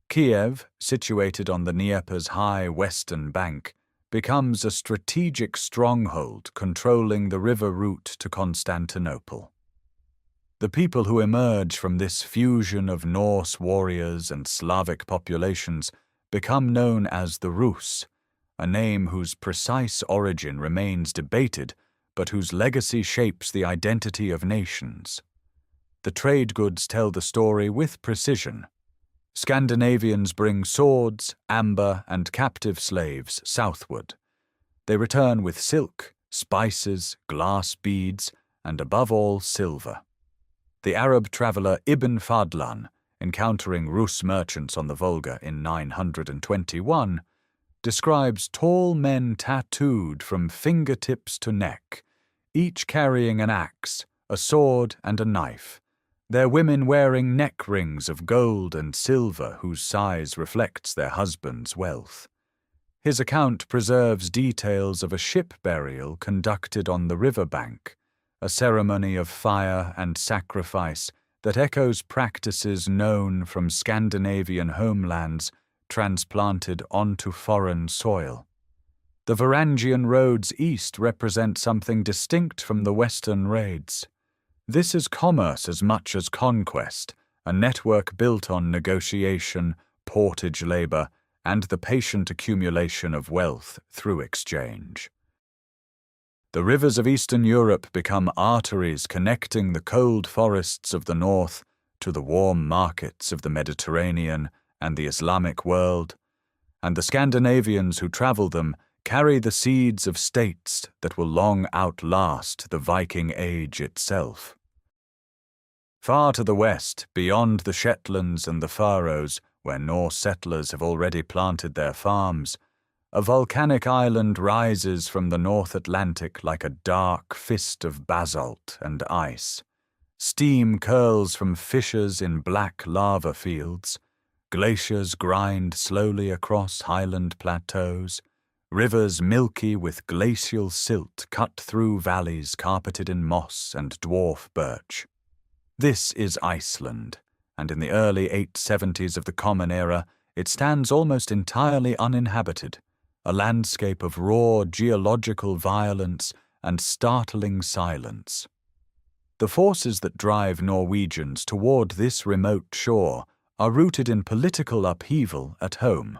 Kiev, situated on the Dnieper's high western bank, becomes a strategic stronghold controlling the river route to Constantinople. The people who emerge from this fusion of Norse warriors and Slavic populations become known as the Rus, a name whose precise origin remains debated, but whose legacy shapes the identity of nations. The trade goods tell the story with precision. Scandinavians bring swords, amber, and captive slaves southward. They return with silk, spices, glass beads, and above all, silver. The Arab traveller Ibn Fadlan, encountering Rus merchants on the Volga in 921, describes tall men tattooed from fingertips to neck, each carrying an axe, a sword, and a knife, their women wearing neck rings of gold and silver whose size reflects their husbands' wealth. His account preserves details of a ship burial conducted on the river bank, a ceremony of fire and sacrifice that echoes practices known from Scandinavian homelands transplanted onto foreign soil. The Varangian roads east represent something distinct from the western raids. This is commerce as much as conquest, a network built on negotiation, portage labor, and the patient accumulation of wealth through exchange. The rivers of Eastern Europe become arteries connecting the cold forests of the north to the warm markets of the Mediterranean and the Islamic world, and the Scandinavians who travel them carry the seeds of states that will long outlast the Viking Age itself. Far to the west, beyond the Shetlands and the Faroes, where Norse settlers have already planted their farms, a volcanic island rises from the North Atlantic like a dark fist of basalt and ice. Steam curls from fissures in black lava fields. Glaciers grind slowly across highland plateaus. Rivers milky with glacial silt cut through valleys carpeted in moss and dwarf birch. This is Iceland, and in the early 870s of the Common Era, it stands almost entirely uninhabited, a landscape of raw geological violence and startling silence. The forces that drive Norwegians toward this remote shore are rooted in political upheaval at home.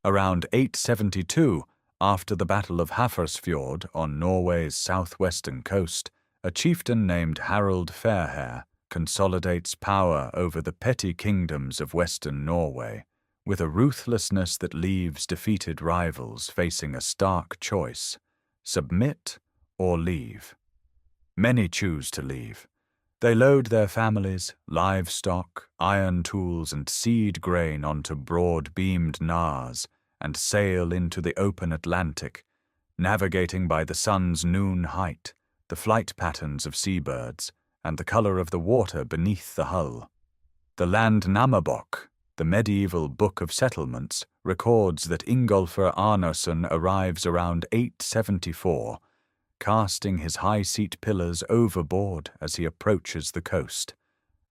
Around 872, after the Battle of Hafrsfjord on Norway's southwestern coast, a chieftain named Harald Fairhair consolidates power over the petty kingdoms of western Norway, with a ruthlessness that leaves defeated rivals facing a stark choice: submit or leave. Many choose to leave. They load their families, livestock, iron tools, and seed grain onto broad-beamed knarrs and sail into the open Atlantic, navigating by the sun's noon height, the flight patterns of seabirds, and the color of the water beneath the hull. The Landnámabók, the medieval book of settlements, records that Ingolfur Arnarsson arrives around 874, casting his high-seat pillars overboard as he approaches the coast,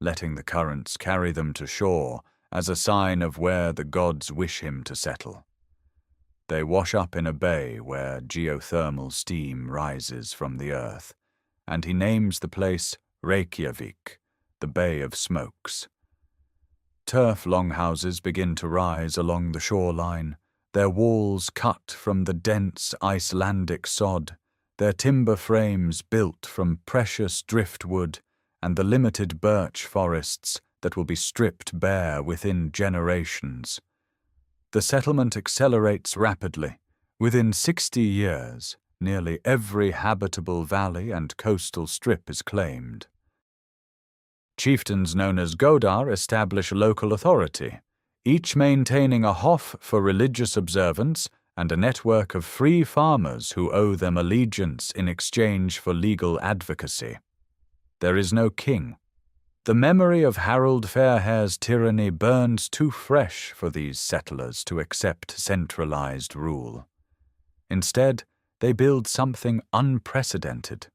letting the currents carry them to shore as a sign of where the gods wish him to settle. They wash up in a bay where geothermal steam rises from the earth, and he names the place Reykjavik, the Bay of Smokes. Turf longhouses begin to rise along the shoreline, their walls cut from the dense Icelandic sod, their timber frames built from precious driftwood and the limited birch forests that will be stripped bare within generations. The settlement accelerates rapidly. Within 60 years, nearly every habitable valley and coastal strip is claimed. Chieftains known as Godar establish local authority, each maintaining a hof for religious observance and a network of free farmers who owe them allegiance in exchange for legal advocacy. There is no king. The memory of Harald Fairhair's tyranny burns too fresh for these settlers to accept centralized rule. Instead, they build something unprecedented.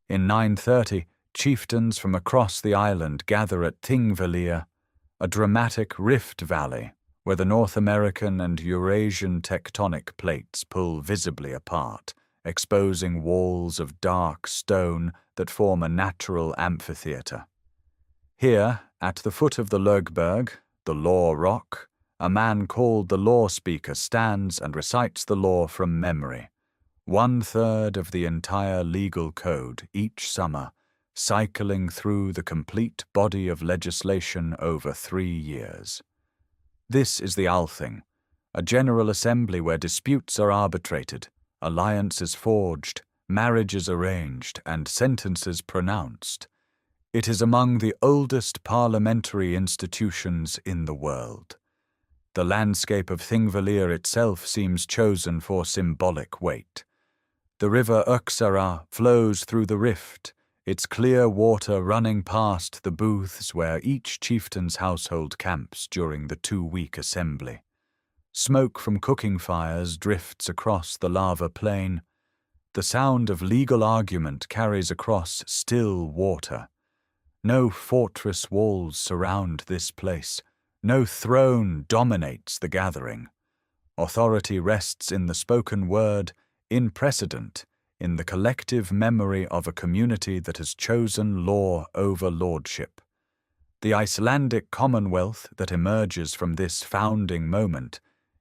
In 930, chieftains from across the island gather at Thingvellir, a dramatic rift valley where the North American and Eurasian tectonic plates pull visibly apart, exposing walls of dark stone that form a natural amphitheater. Here, at the foot of the Lögberg, the Law Rock, a man called the Law Speaker stands and recites the law from memory, 1/3 of the entire legal code each summer, cycling through the complete body of legislation over 3 years. This is the Althing, a general assembly where disputes are arbitrated, alliances forged, marriages arranged, and sentences pronounced. It is among the oldest parliamentary institutions in the world. The landscape of Thingvellir itself seems chosen for symbolic weight. The river Uxara flows through the rift, its clear water running past the booths where each chieftain's household camps during the 2-week assembly. Smoke from cooking fires drifts across the lava plain. The sound of legal argument carries across still water. No fortress walls surround this place. No throne dominates the gathering. Authority rests in the spoken word, in precedent, in the collective memory of a community that has chosen law over lordship. The Icelandic Commonwealth that emerges from this founding moment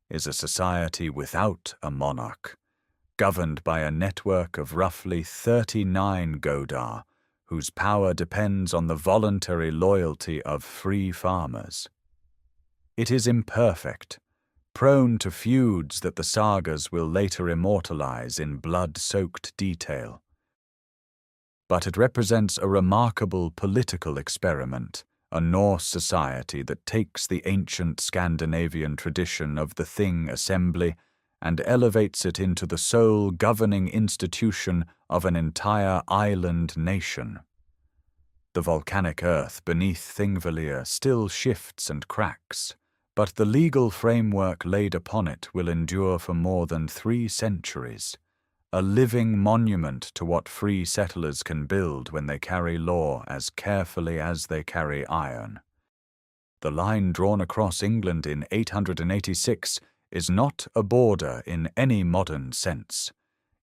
is a society without a monarch, governed by a network of roughly 39 godar, whose power depends on the voluntary loyalty of free farmers. It is imperfect, prone to feuds that the sagas will later immortalize in blood-soaked detail. But it represents a remarkable political experiment, a Norse society that takes the ancient Scandinavian tradition of the Thing assembly and elevates it into the sole governing institution of an entire island nation. The volcanic earth beneath Thingvellir still shifts and cracks, but the legal framework laid upon it will endure for more than 3 centuries, a living monument to what free settlers can build when they carry law as carefully as they carry iron. The line drawn across England in 886 is not a border in any modern sense.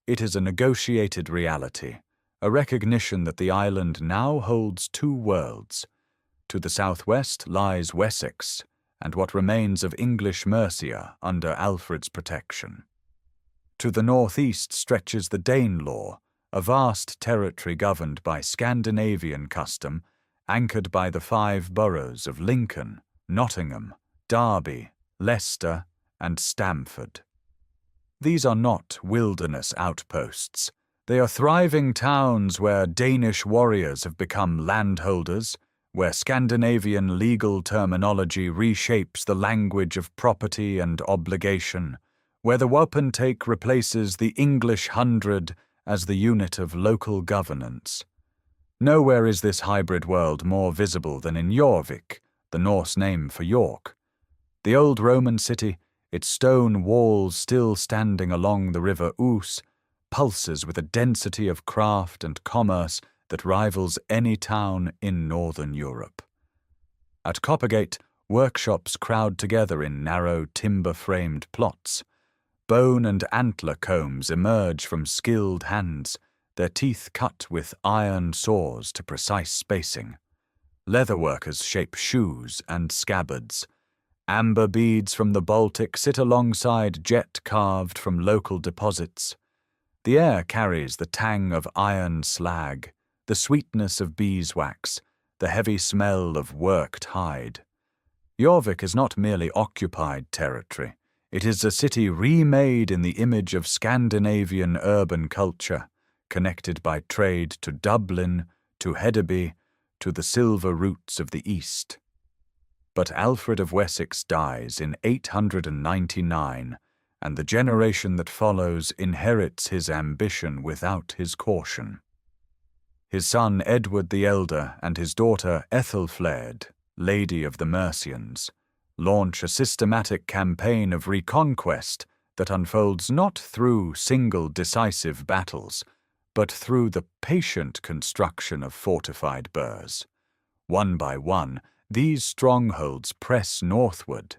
It is a negotiated reality, a recognition that the island now holds 2 worlds. To the southwest lies Wessex, and what remains of English Mercia under Alfred's protection. To the northeast stretches the Danelaw, a vast territory governed by Scandinavian custom, anchored by the 5 boroughs of Lincoln, Nottingham, Derby, Leicester, and Stamford. These are not wilderness outposts. They are thriving towns where Danish warriors have become landholders, where Scandinavian legal terminology reshapes the language of property and obligation, where the wapentake replaces the English hundred as the unit of local governance. Nowhere is this hybrid world more visible than in Jorvik, the Norse name for York. The old Roman city, its stone walls still standing along the river Ouse, pulses with a density of craft and commerce that rivals any town in northern Europe. At Coppergate, workshops crowd together in narrow timber-framed plots. Bone and antler combs emerge from skilled hands, their teeth cut with iron saws to precise spacing. Leatherworkers shape shoes and scabbards. Amber beads from the Baltic sit alongside jet carved from local deposits. The air carries the tang of iron slag, the sweetness of beeswax, the heavy smell of worked hide. Jorvik is not merely occupied territory. It is a city remade in the image of Scandinavian urban culture, connected by trade to Dublin, to Hedeby, to the silver roots of the East. But Alfred of Wessex dies in 899, and the generation that follows inherits his ambition without his caution. His son Edward the Elder and his daughter Ethelflaed, Lady of the Mercians, launch a systematic campaign of reconquest that unfolds not through single decisive battles, but through the patient construction of fortified burhs. One by one, these strongholds press northward.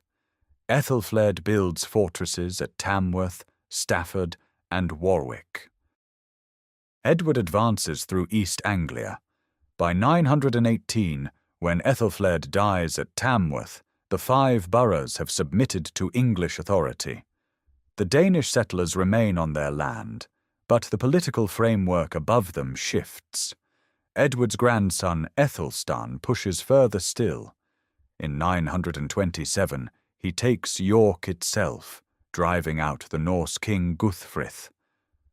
Ethelflaed builds fortresses at Tamworth, Stafford, and Warwick. Edward advances through East Anglia. By 918, when Ethelflaed dies at Tamworth, the 5 boroughs have submitted to English authority. The Danish settlers remain on their land, but the political framework above them shifts. Edward's grandson Ethelstan pushes further still. In 927, he takes York itself, driving out the Norse king Guthfrith.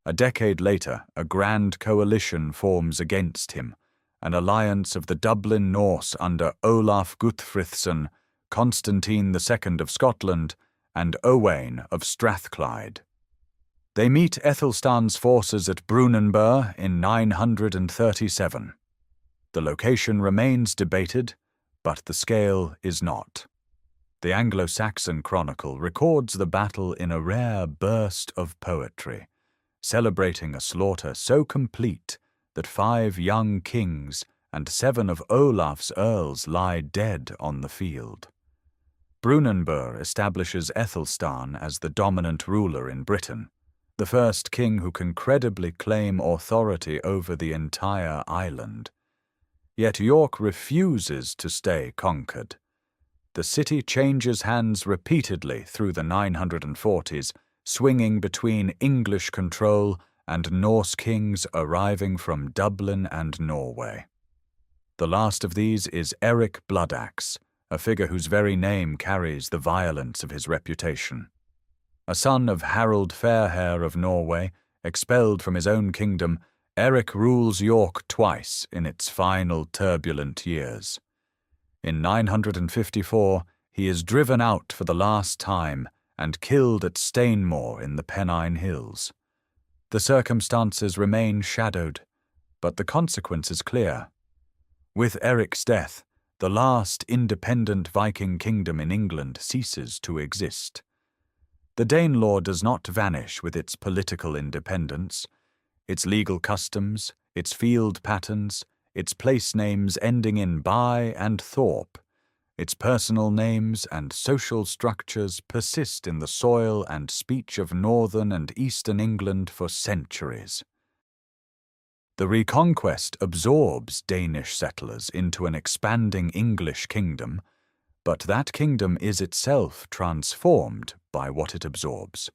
A decade later, a grand coalition forms against him, an alliance of the Dublin Norse under Olaf Guthfrithson, Constantine II of Scotland, and Owain of Strathclyde. They meet Ethelstan's forces at Brunanburh in 937. The location remains debated, but the scale is not. The Anglo-Saxon Chronicle records the battle in a rare burst of poetry, celebrating a slaughter so complete that 5 young kings and 7 of Olaf's earls lie dead on the field. Brunanburh establishes Ethelstan as the dominant ruler in Britain, the first king who can credibly claim authority over the entire island. Yet York refuses to stay conquered. The city changes hands repeatedly through the 940s, swinging between English control and Norse kings arriving from Dublin and Norway. The last of these is Eric Bloodaxe, a figure whose very name carries the violence of his reputation. A son of Harold Fairhair of Norway, expelled from his own kingdom, Eric rules York twice in its final turbulent years. In 954, he is driven out for the last time and killed at Stainmore in the Pennine Hills. The circumstances remain shadowed, but the consequence is clear. With Eric's death, the last independent Viking kingdom in England ceases to exist. The Danelaw does not vanish with its political independence. Its legal customs, its field patterns, its place names ending in by and thorpe, its personal names and social structures persist in the soil and speech of northern and eastern England for centuries. The Reconquest absorbs Danish settlers into an expanding English kingdom, but that kingdom is itself transformed by what it absorbs.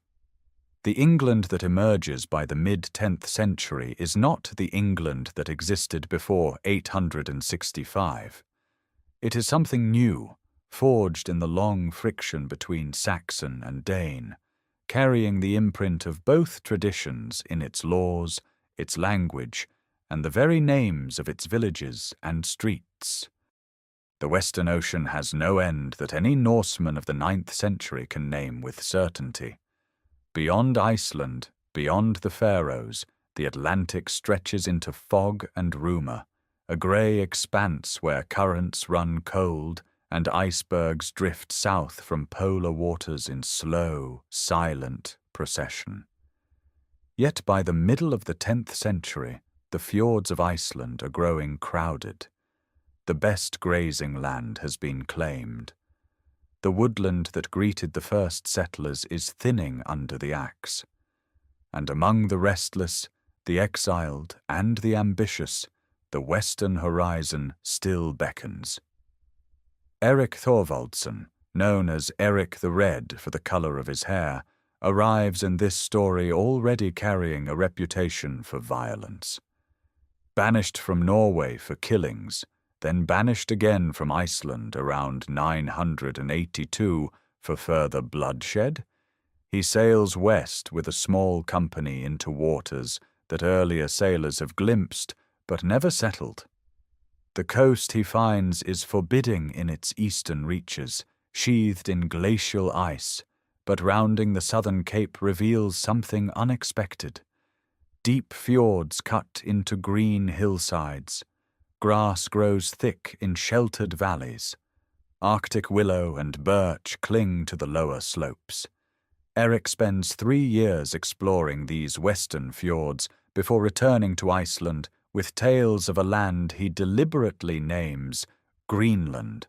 The England that emerges by the mid-10th century is not the England that existed before 865. It is something new, forged in the long friction between Saxon and Dane, carrying the imprint of both traditions in its laws, its language, and the very names of its villages and streets. The Western Ocean has no end that any Norseman of the 9th century can name with certainty. Beyond Iceland, beyond the Faroes, the Atlantic stretches into fog and rumour, a grey expanse where currents run cold and icebergs drift south from polar waters in slow, silent procession. Yet by the middle of the 10th century, the fjords of Iceland are growing crowded. The best grazing land has been claimed. The woodland that greeted the first settlers is thinning under the axe. And among the restless, the exiled, and the ambitious, the western horizon still beckons. Eric Thorvaldsson, known as Eric the Red for the colour of his hair, arrives in this story already carrying a reputation for violence. Banished from Norway for killings, then banished again from Iceland around 982 for further bloodshed, he sails west with a small company into waters that earlier sailors have glimpsed but never settled. The coast he finds is forbidding in its eastern reaches, sheathed in glacial ice, but rounding the southern cape reveals something unexpected. Deep fjords cut into green hillsides. Grass grows thick in sheltered valleys. Arctic willow and birch cling to the lower slopes. Eric spends 3 years exploring these western fjords before returning to Iceland with tales of a land he deliberately names Greenland,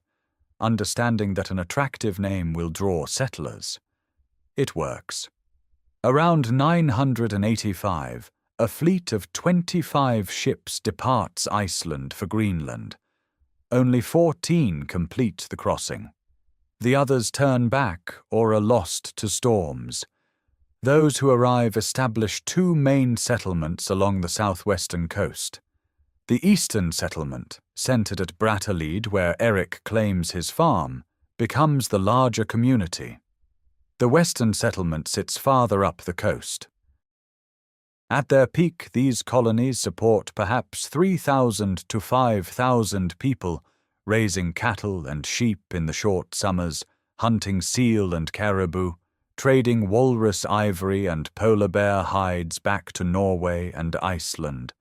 understanding that an attractive name will draw settlers. It works. Around 985, a fleet of 25 ships departs Iceland for Greenland. Only 14 complete the crossing. The others turn back or are lost to storms. Those who arrive establish 2 main settlements along the southwestern coast. The eastern settlement, centered at Brattahlid where Eric claims his farm, becomes the larger community. The western settlement sits farther up the coast. At their peak, these colonies support perhaps 3,000 to 5,000 people, raising cattle and sheep in the short summers, hunting seal and caribou, trading walrus ivory and polar bear hides back to Norway and Iceland.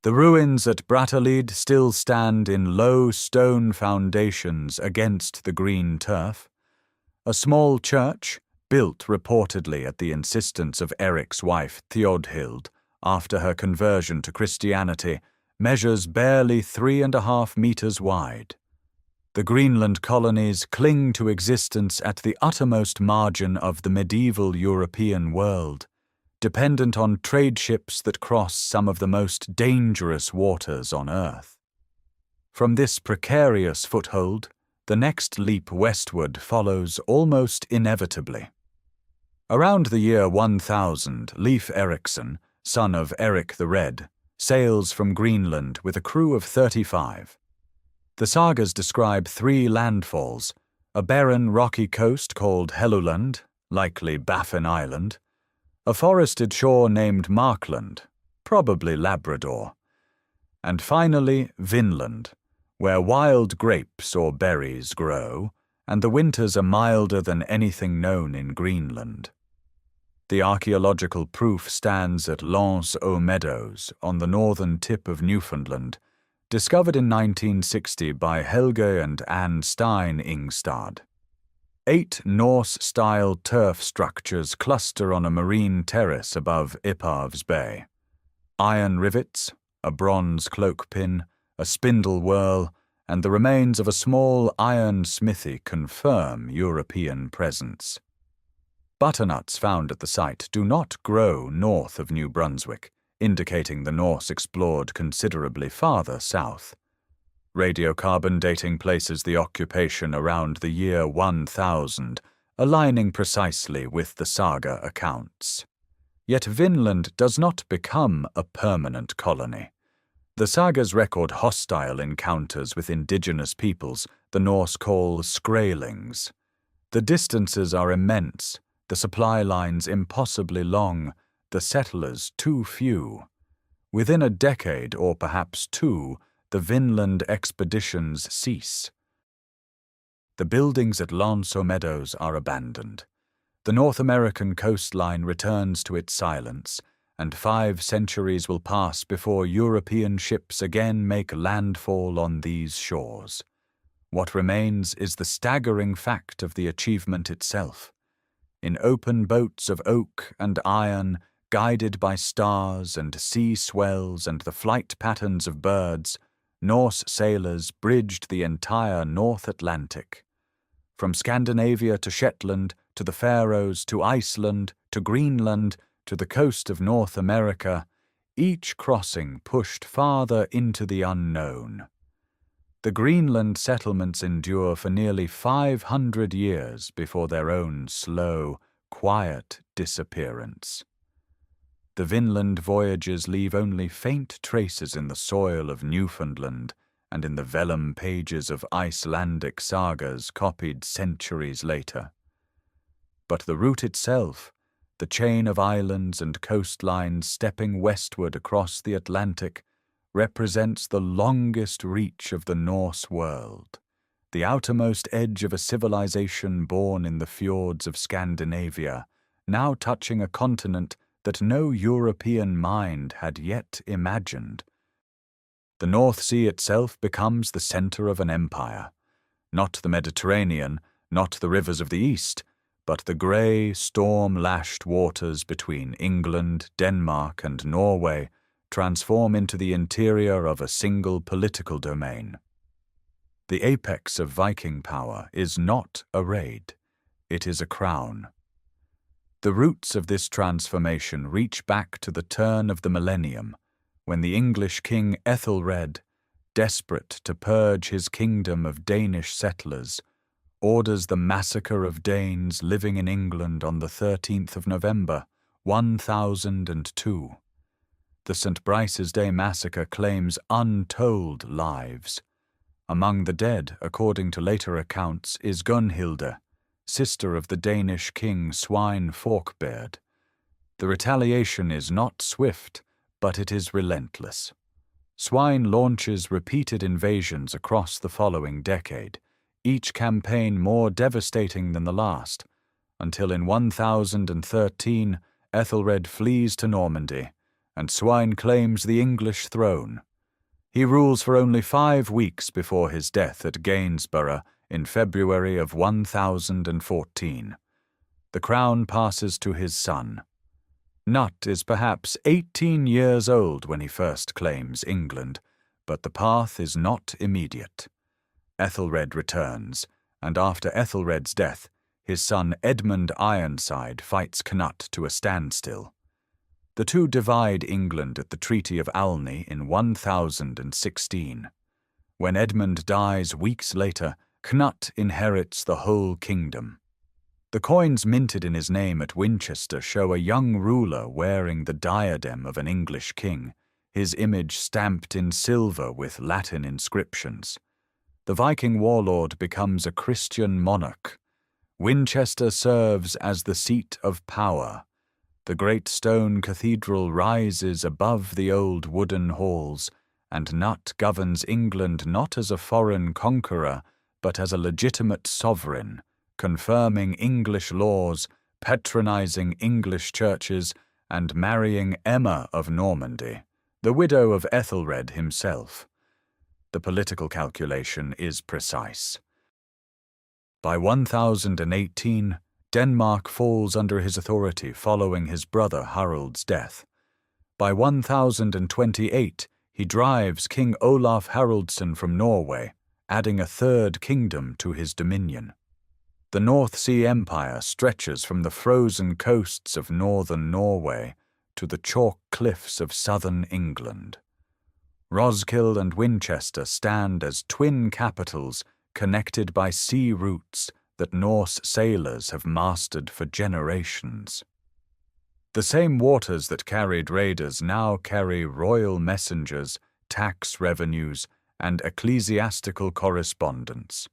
The ruins at Brattahlid still stand in low stone foundations against the green turf. A small church, built reportedly at the insistence of Eric's wife Theodhild after her conversion to Christianity, measures barely 3.5 meters wide. The Greenland colonies cling to existence at the uttermost margin of the medieval European world, dependent on trade ships that cross some of the most dangerous waters on Earth. From this precarious foothold, the next leap westward follows almost inevitably. Around the year 1000, Leif Erikson, son of Eric the Red, sails from Greenland with a crew of 35. The sagas describe 3 landfalls, a barren rocky coast called Helluland, likely Baffin Island, a forested shore named Markland, probably Labrador, and finally Vinland, where wild grapes or berries grow, and the winters are milder than anything known in Greenland. The archaeological proof stands at Lens-aux-Meadows on the northern tip of Newfoundland, discovered in 1960 by Helge and Anne Stein Ingstad. 8 Norse-style turf structures cluster on a marine terrace above Ipav's Bay. Iron rivets, a bronze cloak pin, a spindle whorl, and the remains of a small iron smithy confirm European presence. Butternuts found at the site do not grow north of New Brunswick, indicating the Norse explored considerably farther south. Radiocarbon dating places the occupation around the year 1000, aligning precisely with the saga accounts. Yet Vinland does not become a permanent colony. The sagas record hostile encounters with indigenous peoples the Norse call skraelings. The distances are immense, the supply lines impossibly long, the settlers too few. Within a decade, or perhaps 2, the Vinland expeditions cease. The buildings at Lens-aux-Meadows are abandoned. The North American coastline returns to its silence, and 5 centuries will pass before European ships again make landfall on these shores. What remains is the staggering fact of the achievement itself. In open boats of oak and iron, guided by stars and sea swells and the flight patterns of birds, Norse sailors bridged the entire North Atlantic. From Scandinavia to Shetland, to the Faroes, to Iceland, to Greenland, to the coast of North America, each crossing pushed farther into the unknown. The Greenland settlements endure for nearly 500 years before their own slow, quiet disappearance. The Vinland voyages leave only faint traces in the soil of Newfoundland and in the vellum pages of Icelandic sagas copied centuries later. But the route itself, the chain of islands and coastlines stepping westward across the Atlantic, represents the longest reach of the Norse world, the outermost edge of a civilization born in the fjords of Scandinavia, now touching a continent that no European mind had yet imagined. The North Sea itself becomes the center of an empire, not the Mediterranean, not the rivers of the East, but the grey, storm-lashed waters between England, Denmark, and Norway transform into the interior of a single political domain. The apex of Viking power is not a raid, it is a crown. The roots of this transformation reach back to the turn of the millennium, when the English king Ethelred, desperate to purge his kingdom of Danish settlers, orders the massacre of Danes living in England on the 13th of November, 1002. The St. Brice's Day massacre claims untold lives. Among the dead, according to later accounts, is Gunhilde, sister of the Danish king Svein Forkbeard. The retaliation is not swift, but it is relentless. Svein launches repeated invasions across the following decade, each campaign more devastating than the last, until in 1013 Ethelred flees to Normandy, and Sweyn claims the English throne. He rules for only 5 weeks before his death at Gainsborough in February of 1014. The crown passes to his son. Nut is perhaps 18 years old when he first claims England, but the path is not immediate. Ethelred returns, and after Ethelred's death, his son Edmund Ironside fights Cnut to a standstill. The two divide England at the Treaty of Alney in 1016. When Edmund dies weeks later, Cnut inherits the whole kingdom. The coins minted in his name at Winchester show a young ruler wearing the diadem of an English king, his image stamped in silver with Latin inscriptions. The Viking warlord becomes a Christian monarch. Winchester serves as the seat of power. The great stone cathedral rises above the old wooden halls, and Nut governs England not as a foreign conqueror, but as a legitimate sovereign, confirming English laws, patronizing English churches, and marrying Emma of Normandy, the widow of Ethelred himself. The political calculation is precise. By 1018, Denmark falls under his authority following his brother Harald's death. By 1028, he drives King Olaf Haraldsson from Norway, adding a third kingdom to his dominion. The North Sea Empire stretches from the frozen coasts of northern Norway to the chalk cliffs of southern England. Roskilde and Winchester stand as twin capitals connected by sea routes that Norse sailors have mastered for generations. The same waters that carried raiders now carry royal messengers, tax revenues, and ecclesiastical correspondence.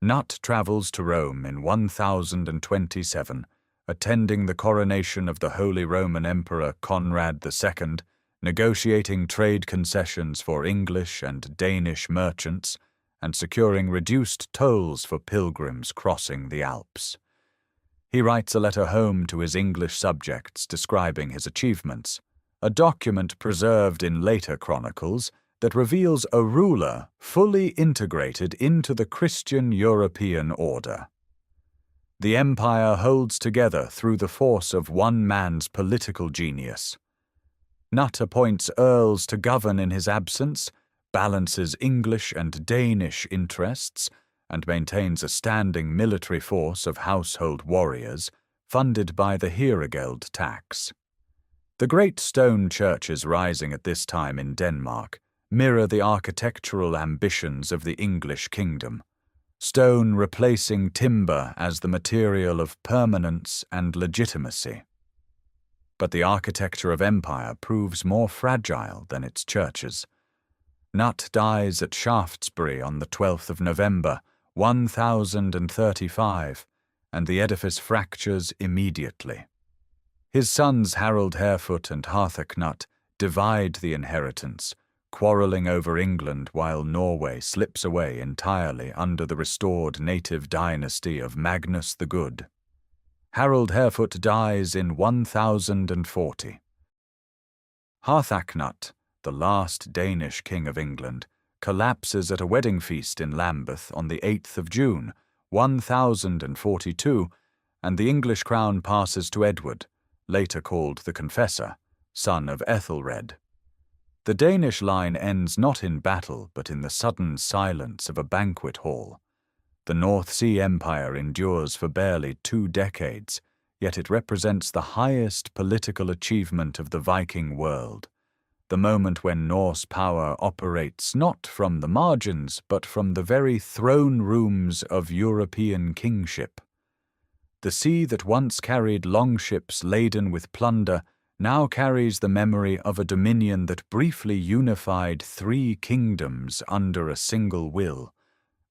Nut travels to Rome in 1027, attending the coronation of the Holy Roman Emperor Conrad II, negotiating trade concessions for English and Danish merchants, and securing reduced tolls for pilgrims crossing the Alps. He writes a letter home to his English subjects describing his achievements, a document preserved in later chronicles that reveals a ruler fully integrated into the Christian European order. The empire holds together through the force of one man's political genius. Nut appoints earls to govern in his absence, balances English and Danish interests, and maintains a standing military force of household warriors, funded by the Heregeld tax. The great stone churches rising at this time in Denmark mirror the architectural ambitions of the English kingdom, stone replacing timber as the material of permanence and legitimacy. But the architecture of empire proves more fragile than its churches. Nut dies at Shaftesbury on the 12th of November, 1035, and the edifice fractures immediately. His sons Harold Harefoot and Harthacnut divide the inheritance, quarrelling over England while Norway slips away entirely under the restored native dynasty of Magnus the Good. Harold Harefoot dies in 1040. Harthacnut, the last Danish king of England, collapses at a wedding feast in Lambeth on the 8th of June, 1042, and the English crown passes to Edward, later called the Confessor, son of Ethelred. The Danish line ends not in battle but in the sudden silence of a banquet hall. The North Sea Empire endures for barely 2 decades, yet it represents the highest political achievement of the Viking world, the moment when Norse power operates not from the margins but from the very throne rooms of European kingship. The sea that once carried longships laden with plunder now carries the memory of a dominion that briefly unified 3 kingdoms under a single will,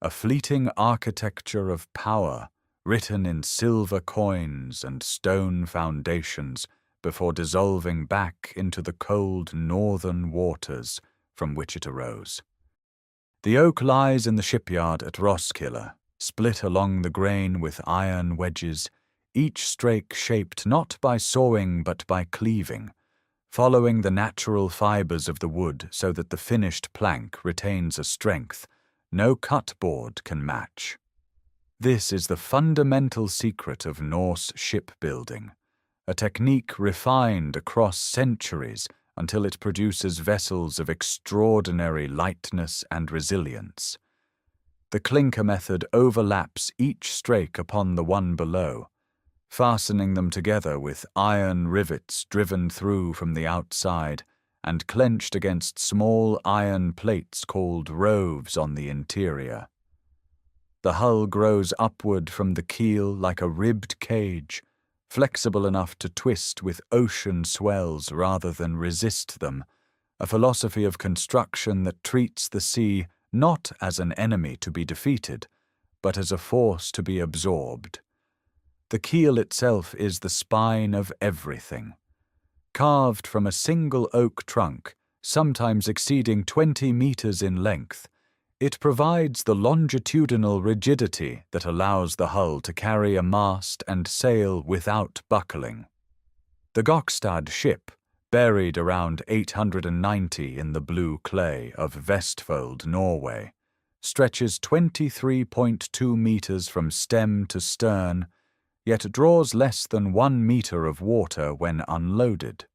a fleeting architecture of power written in silver coins and stone foundations before dissolving back into the cold northern waters from which it arose. The oak lies in the shipyard at Roskilde, split along the grain with iron wedges, each strake shaped not by sawing but by cleaving, following the natural fibers of the wood so that the finished plank retains a strength no cutboard can match. This is the fundamental secret of Norse shipbuilding, a technique refined across centuries until it produces vessels of extraordinary lightness and resilience. The clinker method overlaps each strake upon the one below, fastening them together with iron rivets driven through from the outside and clenched against small iron plates called roves on the interior. The hull grows upward from the keel like a ribbed cage, flexible enough to twist with ocean swells rather than resist them, a philosophy of construction that treats the sea not as an enemy to be defeated, but as a force to be absorbed. The keel itself is the spine of everything. Carved from a single oak trunk, sometimes exceeding 20 meters in length, it provides the longitudinal rigidity that allows the hull to carry a mast and sail without buckling. The Gokstad ship, buried around 890 in the blue clay of Vestfold, Norway, stretches 23.2 meters from stem to stern, yet draws less than 1 meter of water when unloaded.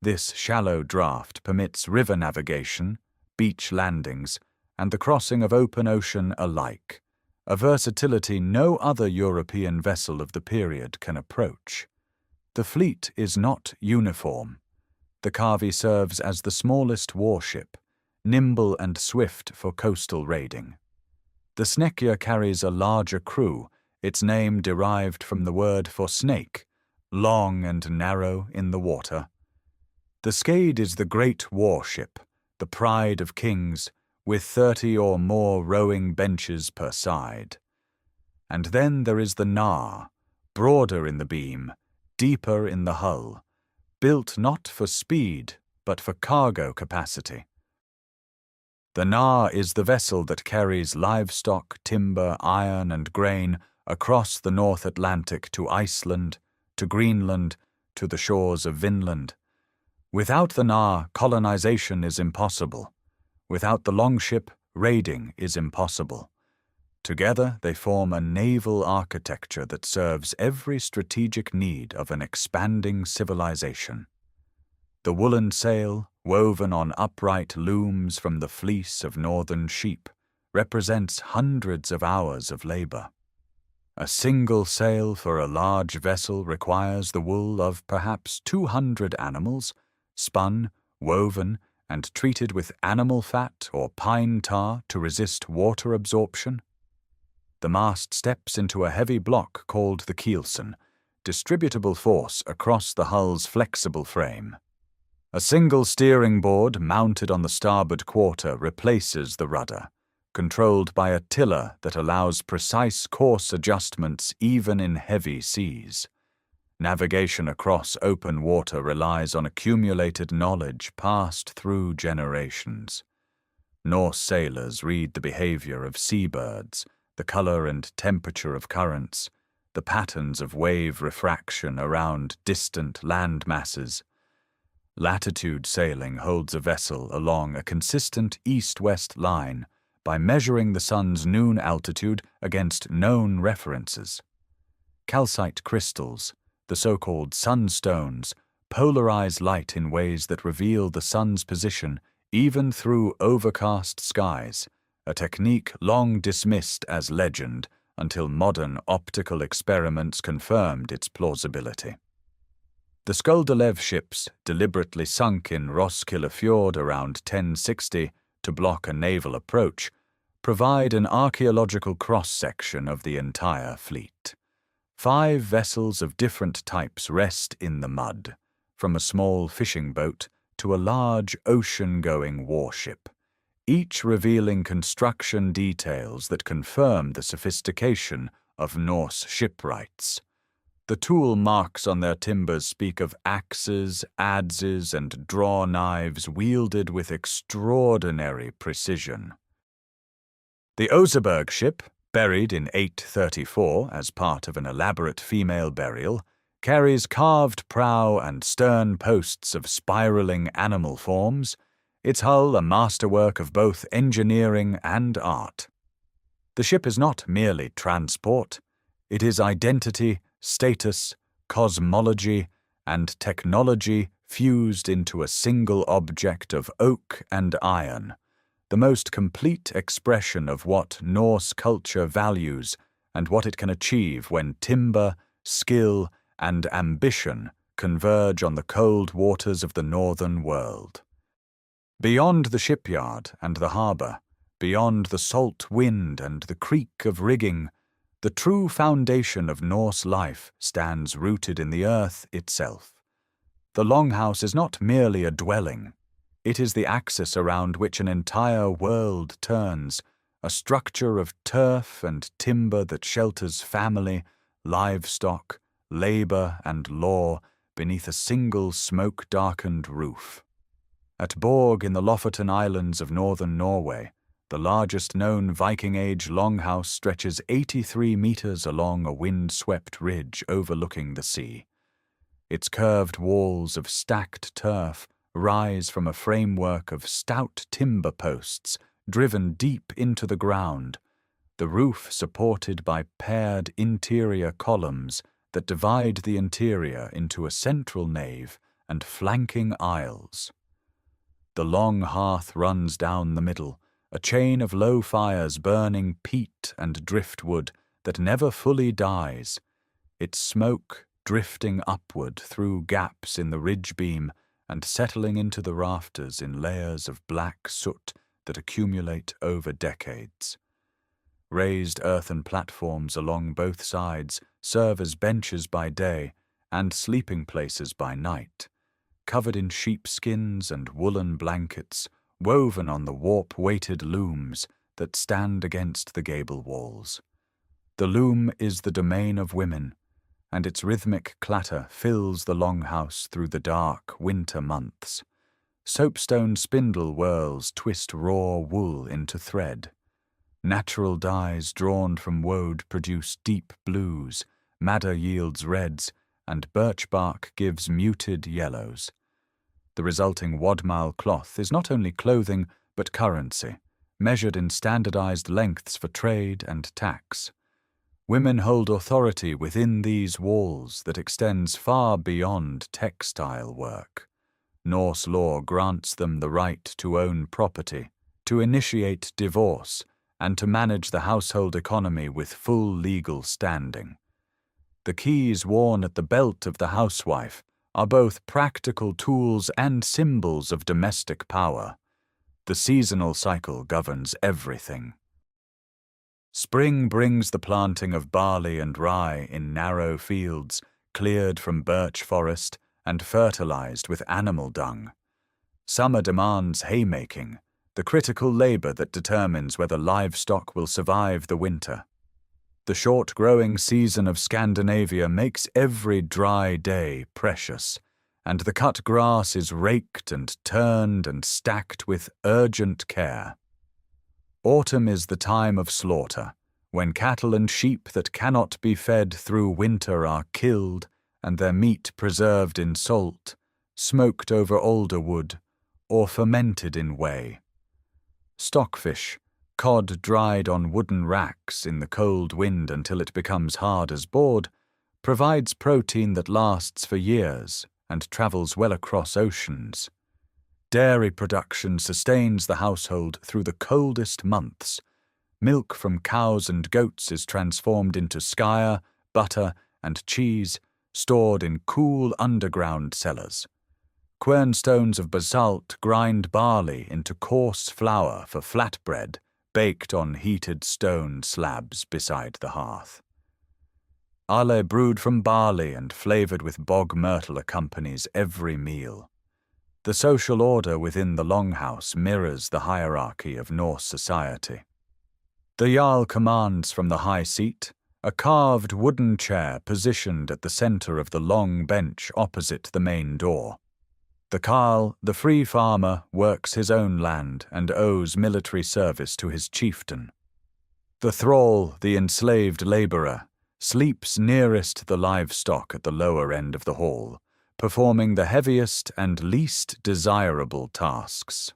This shallow draft permits river navigation, beach landings, and the crossing of open ocean alike, a versatility no other European vessel of the period can approach. The fleet is not uniform. The Kavi serves as the smallest warship, nimble and swift for coastal raiding. The Snekja carries a larger crew, its name derived from the word for snake, long and narrow in the water. The Skade is the great warship, the pride of kings, with 30 or more rowing benches per side. And then there is the Nar, broader in the beam, deeper in the hull, built not for speed, but for cargo capacity. The Nar is the vessel that carries livestock, timber, iron, and grain across the North Atlantic to Iceland, to Greenland, to the shores of Vinland. Without the Nar, colonization is impossible. Without the longship, raiding is impossible. Together, they form a naval architecture that serves every strategic need of an expanding civilization. The woolen sail, woven on upright looms from the fleece of northern sheep, represents hundreds of hours of labor. A single sail for a large vessel requires the wool of perhaps 200 animals, spun, woven, and treated with animal fat or pine tar to resist water absorption. The mast steps into a heavy block called the keelson, distributable force across the hull's flexible frame. A single steering board mounted on the starboard quarter replaces the rudder, controlled by a tiller that allows precise course adjustments even in heavy seas. Navigation across open water relies on accumulated knowledge passed through generations. Norse sailors read the behavior of seabirds, the color and temperature of currents, the patterns of wave refraction around distant land masses. Latitude sailing holds a vessel along a consistent east-west line by measuring the sun's noon altitude against known references. Calcite crystals, the so-called sunstones, polarize light in ways that reveal the sun's position even through overcast skies, a technique long dismissed as legend until modern optical experiments confirmed its plausibility. The Skulderlev ships, deliberately sunk in Roskilde Fjord around 1060 to block a naval approach, provide an archaeological cross-section of the entire fleet. 5 vessels of different types rest in the mud, from a small fishing boat to a large ocean-going warship, each revealing construction details that confirm the sophistication of Norse shipwrights. The tool marks on their timbers speak of axes, adzes, and draw knives wielded with extraordinary precision. The Oseberg ship, buried in 834 as part of an elaborate female burial, carries carved prow and stern posts of spiraling animal forms, its hull a masterwork of both engineering and art. The ship is not merely transport, it is identity, status, cosmology, and technology fused into a single object of oak and iron, the most complete expression of what Norse culture values and what it can achieve when timber, skill, and ambition converge on the cold waters of the northern world. Beyond the shipyard and the harbour, beyond the salt wind and the creak of rigging, the true foundation of Norse life stands rooted in the earth itself. The longhouse is not merely a dwelling. It is the axis around which an entire world turns, a structure of turf and timber that shelters family, livestock, labour and law beneath a single smoke-darkened roof. At Borg in the Lofoten Islands of northern Norway, the largest known Viking Age longhouse stretches 83 meters along a wind-swept ridge overlooking the sea. Its curved walls of stacked turf rise from a framework of stout timber posts driven deep into the ground, the roof supported by paired interior columns that divide the interior into a central nave and flanking aisles. The long hearth runs down the middle, a chain of low fires burning peat and driftwood that never fully dies, its smoke drifting upward through gaps in the ridge beam and settling into the rafters in layers of black soot that accumulate over decades. Raised earthen platforms along both sides serve as benches by day and sleeping places by night, covered in sheepskins and woolen blankets woven on the warp-weighted looms that stand against the gable walls. The loom is the domain of women, and its rhythmic clatter fills the longhouse through the dark winter months. Soapstone spindle whirls twist raw wool into thread. Natural dyes drawn from woad produce deep blues, madder yields reds, and birch bark gives muted yellows. The resulting wadmal cloth is not only clothing but currency, measured in standardized lengths for trade and tax. Women hold authority within these walls that extends far beyond textile work. Norse law grants them the right to own property, to initiate divorce, and to manage the household economy with full legal standing. The keys worn at the belt of the housewife are both practical tools and symbols of domestic power. The seasonal cycle governs everything. Spring brings the planting of barley and rye in narrow fields, cleared from birch forest and fertilized with animal dung. Summer demands haymaking, the critical labor that determines whether livestock will survive the winter. The short growing season of Scandinavia makes every dry day precious, and the cut grass is raked and turned and stacked with urgent care. Autumn is the time of slaughter, when cattle and sheep that cannot be fed through winter are killed and their meat preserved in salt, smoked over alder wood, or fermented in whey. Stockfish, cod dried on wooden racks in the cold wind until it becomes hard as board, provides protein that lasts for years and travels well across oceans. Dairy production sustains the household through the coldest months. Milk from cows and goats is transformed into skyr, butter, and cheese, stored in cool underground cellars. Quernstones of basalt grind barley into coarse flour for flatbread, baked on heated stone slabs beside the hearth. Ale brewed from barley and flavoured with bog myrtle accompanies every meal. The social order within the longhouse mirrors the hierarchy of Norse society. The jarl commands from the high seat, a carved wooden chair positioned at the centre of the long bench opposite the main door. The carl, the free farmer, works his own land and owes military service to his chieftain. The thrall, the enslaved labourer, sleeps nearest the livestock at the lower end of the hall, performing the heaviest and least desirable tasks.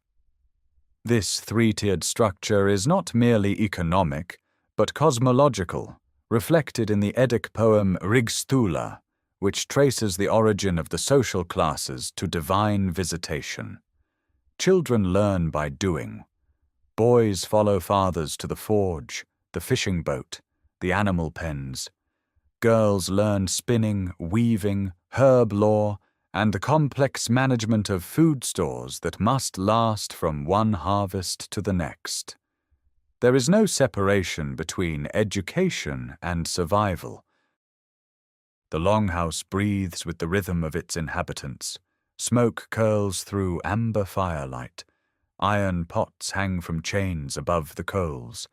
This three-tiered structure is not merely economic, but cosmological, reflected in the Eddic poem Rigstula, which traces the origin of the social classes to divine visitation. Children learn by doing. Boys follow fathers to the forge, the fishing boat, the animal pens. Girls learn spinning, weaving, herb lore, and the complex management of food stores that must last from one harvest to the next. There is no separation between education and survival. The longhouse breathes with the rhythm of its inhabitants. Smoke curls through amber firelight. Iron pots hang from chains above the coals.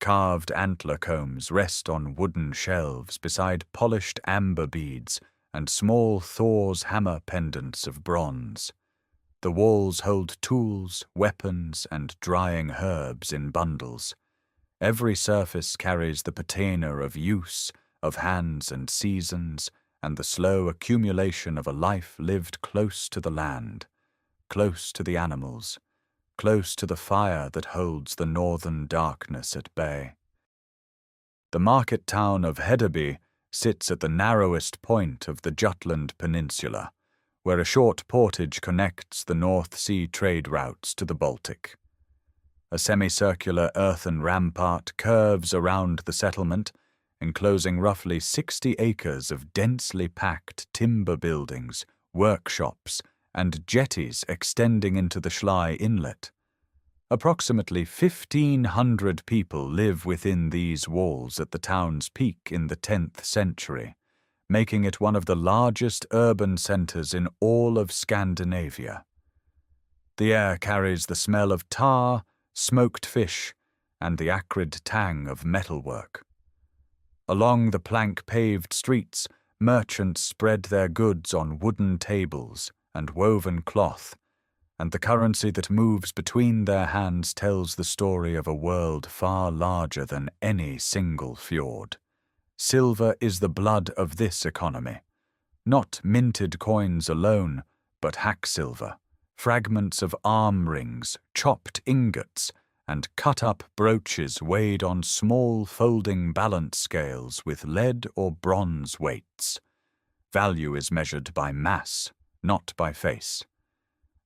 Carved antler combs rest on wooden shelves beside polished amber beads and small Thor's hammer pendants of bronze. The walls hold tools, weapons, and drying herbs in bundles. Every surface carries the patina of use, of hands and seasons, and the slow accumulation of a life lived close to the land, close to the animals, close to the fire that holds the northern darkness at bay. The market town of Hedeby sits at the narrowest point of the Jutland Peninsula, where a short portage connects the North Sea trade routes to the Baltic. A semicircular earthen rampart curves around the settlement, enclosing roughly 60 acres of densely packed timber buildings, workshops, and jetties extending into the Schlei Inlet. Approximately 1,500 people live within these walls at the town's peak in the 10th century, making it one of the largest urban centers in all of Scandinavia. The air carries the smell of tar, smoked fish, and the acrid tang of metalwork. Along the plank-paved streets, merchants spread their goods on wooden tables and woven cloth, and the currency that moves between their hands tells the story of a world far larger than any single fjord. Silver is the blood of this economy. Not minted coins alone, but hack silver, fragments of arm rings, chopped ingots, and cut-up brooches weighed on small folding balance scales with lead or bronze weights. Value is measured by mass, not by face.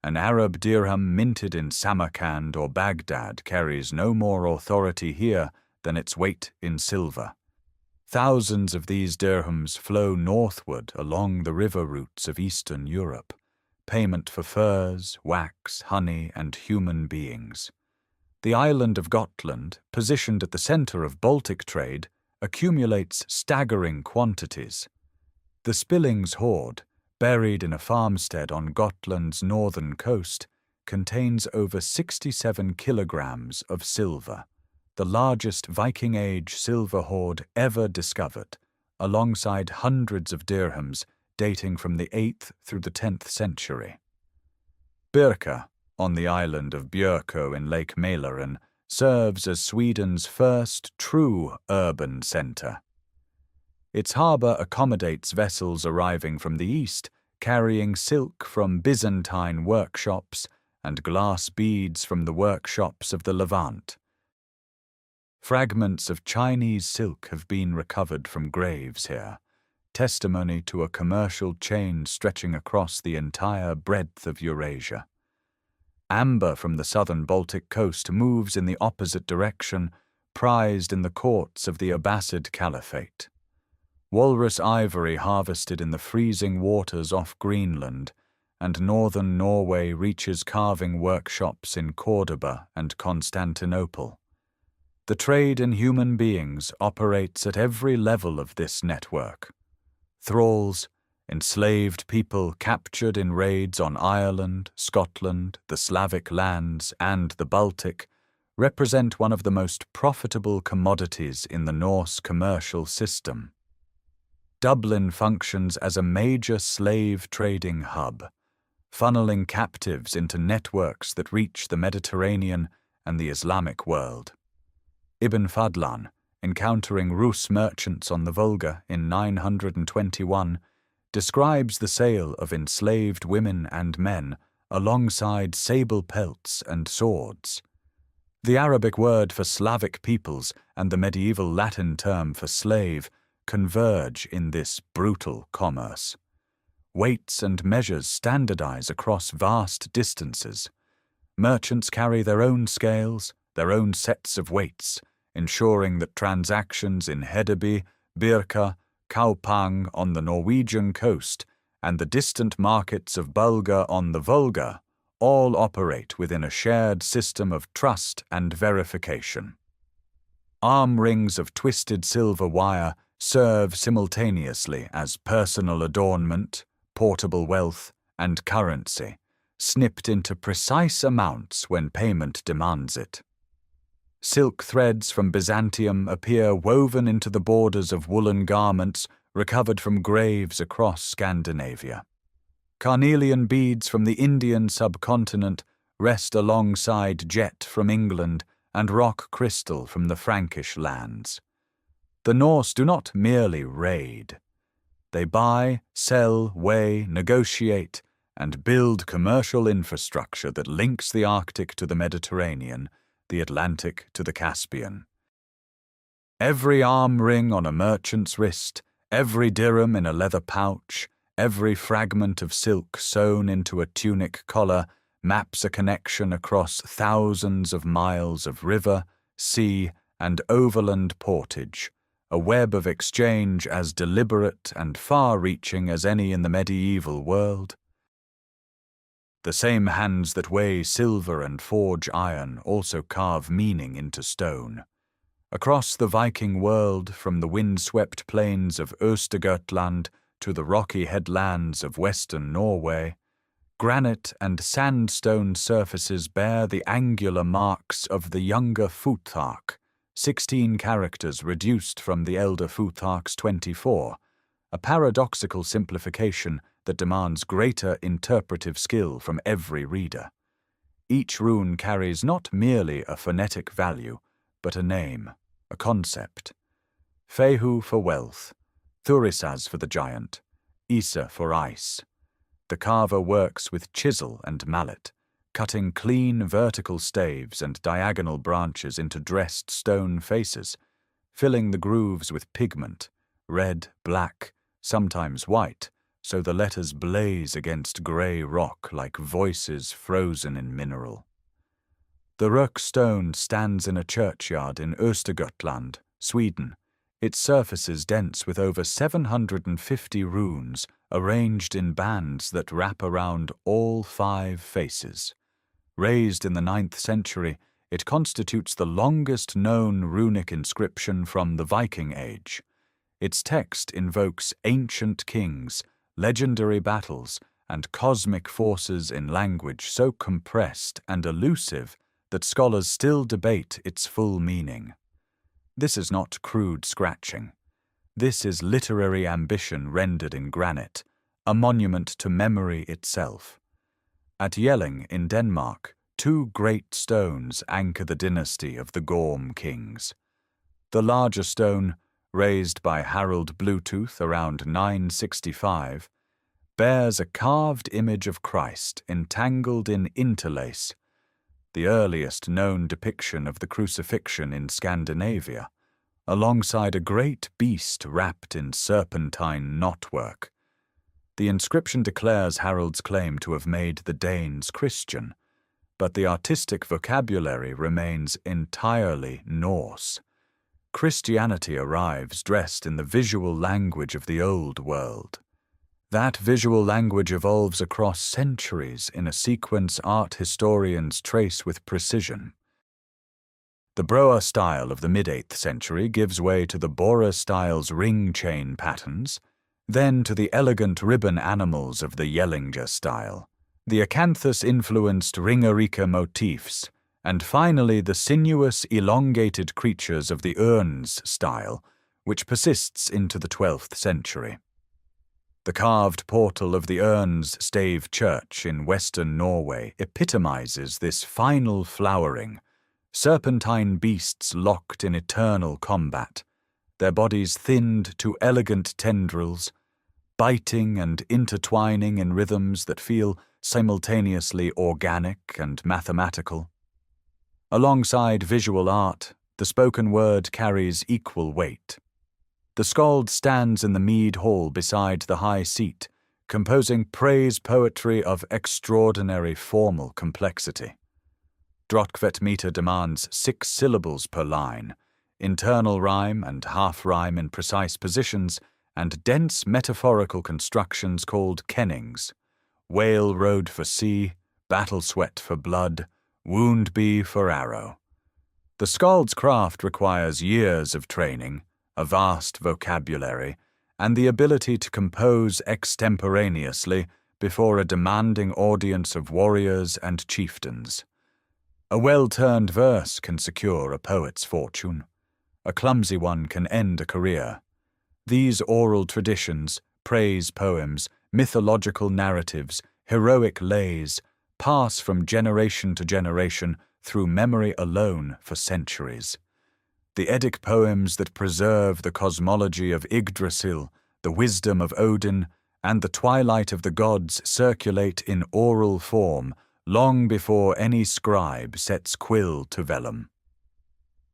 An Arab dirham minted in Samarkand or Baghdad carries no more authority here than its weight in silver. Thousands of these dirhams flow northward along the river routes of Eastern Europe, payment for furs, wax, honey, and human beings. The island of Gotland, positioned at the center of Baltic trade, accumulates staggering quantities. The Spillings hoard, buried in a farmstead on Gotland's northern coast, contains over 67 kilograms of silver, the largest Viking Age silver hoard ever discovered, alongside hundreds of dirhams dating from the 8th through the 10th century. Birka, on the island of Björkö in Lake Mälaren, serves as Sweden's first true urban centre. Its harbour accommodates vessels arriving from the east, carrying silk from Byzantine workshops and glass beads from the workshops of the Levant. Fragments of Chinese silk have been recovered from graves here, testimony to a commercial chain stretching across the entire breadth of Eurasia. Amber from the southern Baltic coast moves in the opposite direction, prized in the courts of the Abbasid Caliphate. Walrus ivory harvested in the freezing waters off Greenland, and northern Norway reaches carving workshops in Cordoba and Constantinople. The trade in human beings operates at every level of this network. Thralls, enslaved people captured in raids on Ireland, Scotland, the Slavic lands, and the Baltic, represent one of the most profitable commodities in the Norse commercial system. Dublin functions as a major slave trading hub, funneling captives into networks that reach the Mediterranean and the Islamic world. Ibn Fadlan, encountering Rus merchants on the Volga in 921, describes the sale of enslaved women and men alongside sable pelts and swords. The Arabic word for Slavic peoples and the medieval Latin term for slave converge in this brutal commerce. Weights and measures standardize across vast distances. Merchants carry their own scales, their own sets of weights, ensuring that transactions in Hedeby, Birka, Kaupang on the Norwegian coast, and the distant markets of Bulgar on the Volga all operate within a shared system of trust and verification. Arm rings of twisted silver wire serve simultaneously as personal adornment, portable wealth, and currency, snipped into precise amounts when payment demands it. Silk threads from Byzantium appear woven into the borders of woolen garments recovered from graves across Scandinavia. Carnelian beads from the Indian subcontinent rest alongside jet from England and rock crystal from the Frankish lands. The Norse do not merely raid. They buy, sell, weigh, negotiate, and build commercial infrastructure that links the Arctic to the Mediterranean, the Atlantic to the Caspian. Every arm ring on a merchant's wrist, every dirham in a leather pouch, every fragment of silk sewn into a tunic collar maps a connection across thousands of miles of river, sea, and overland portage, a web of exchange as deliberate and far-reaching as any in the medieval world. The same hands that weigh silver and forge iron also carve meaning into stone. Across the Viking world, from the wind-swept plains of Östergötland to the rocky headlands of western Norway, granite and sandstone surfaces bear the angular marks of the younger Futhark, 16 characters reduced from the elder Futhark's 24, a paradoxical simplification that demands greater interpretive skill from every reader. Each rune carries not merely a phonetic value, but a name, a concept. Fehu for wealth, Thurisaz for the giant, Isa for ice. The carver works with chisel and mallet, cutting clean vertical staves and diagonal branches into dressed stone faces, filling the grooves with pigment, red, black, sometimes white, so the letters blaze against grey rock like voices frozen in mineral. The Rök stone stands in a churchyard in Östergötland, Sweden, its surface is dense with over 750 runes arranged in bands that wrap around all 5 faces. Raised in the 9th century, it constitutes the longest known runic inscription from the Viking Age. Its text invokes ancient kings, legendary battles, and cosmic forces in language so compressed and elusive that scholars still debate its full meaning. This is not crude scratching. This is literary ambition rendered in granite, a monument to memory itself. At Jelling in Denmark, 2 great stones anchor the dynasty of the Gorm kings. The larger stone, raised by Harold Bluetooth around 965, bears a carved image of Christ entangled in interlace, the earliest known depiction of the crucifixion in Scandinavia, alongside a great beast wrapped in serpentine knotwork. The inscription declares Harold's claim to have made the Danes Christian, but the artistic vocabulary remains entirely Norse. Christianity arrives dressed in the visual language of the Old World. That visual language evolves across centuries in a sequence art historians trace with precision. The Broa style of the mid-8th century gives way to the Bora style's ring chain patterns, then to the elegant ribbon animals of the Jellinger style, the acanthus-influenced ringerike motifs, and finally the sinuous, elongated creatures of the Urns style, which persists into the 12th century. The carved portal of the Urns Stave Church in western Norway epitomizes this final flowering, serpentine beasts locked in eternal combat, their bodies thinned to elegant tendrils, biting and intertwining in rhythms that feel simultaneously organic and mathematical. Alongside visual art, the spoken word carries equal weight. The skald stands in the mead hall beside the high seat, composing praise poetry of extraordinary formal complexity. Drottkvet meter demands 6 syllables per line, internal rhyme and half-rhyme in precise positions, and dense metaphorical constructions called kennings: whale road for sea, battle sweat for blood, wound bee for arrow. The skald's craft requires years of training, a vast vocabulary, and the ability to compose extemporaneously before a demanding audience of warriors and chieftains. A well-turned verse can secure a poet's fortune. A clumsy one can end a career. These oral traditions, praise poems, mythological narratives, heroic lays, pass from generation to generation through memory alone for centuries. The Eddic poems that preserve the cosmology of Yggdrasil, the wisdom of Odin, and the twilight of the gods circulate in oral form long before any scribe sets quill to vellum.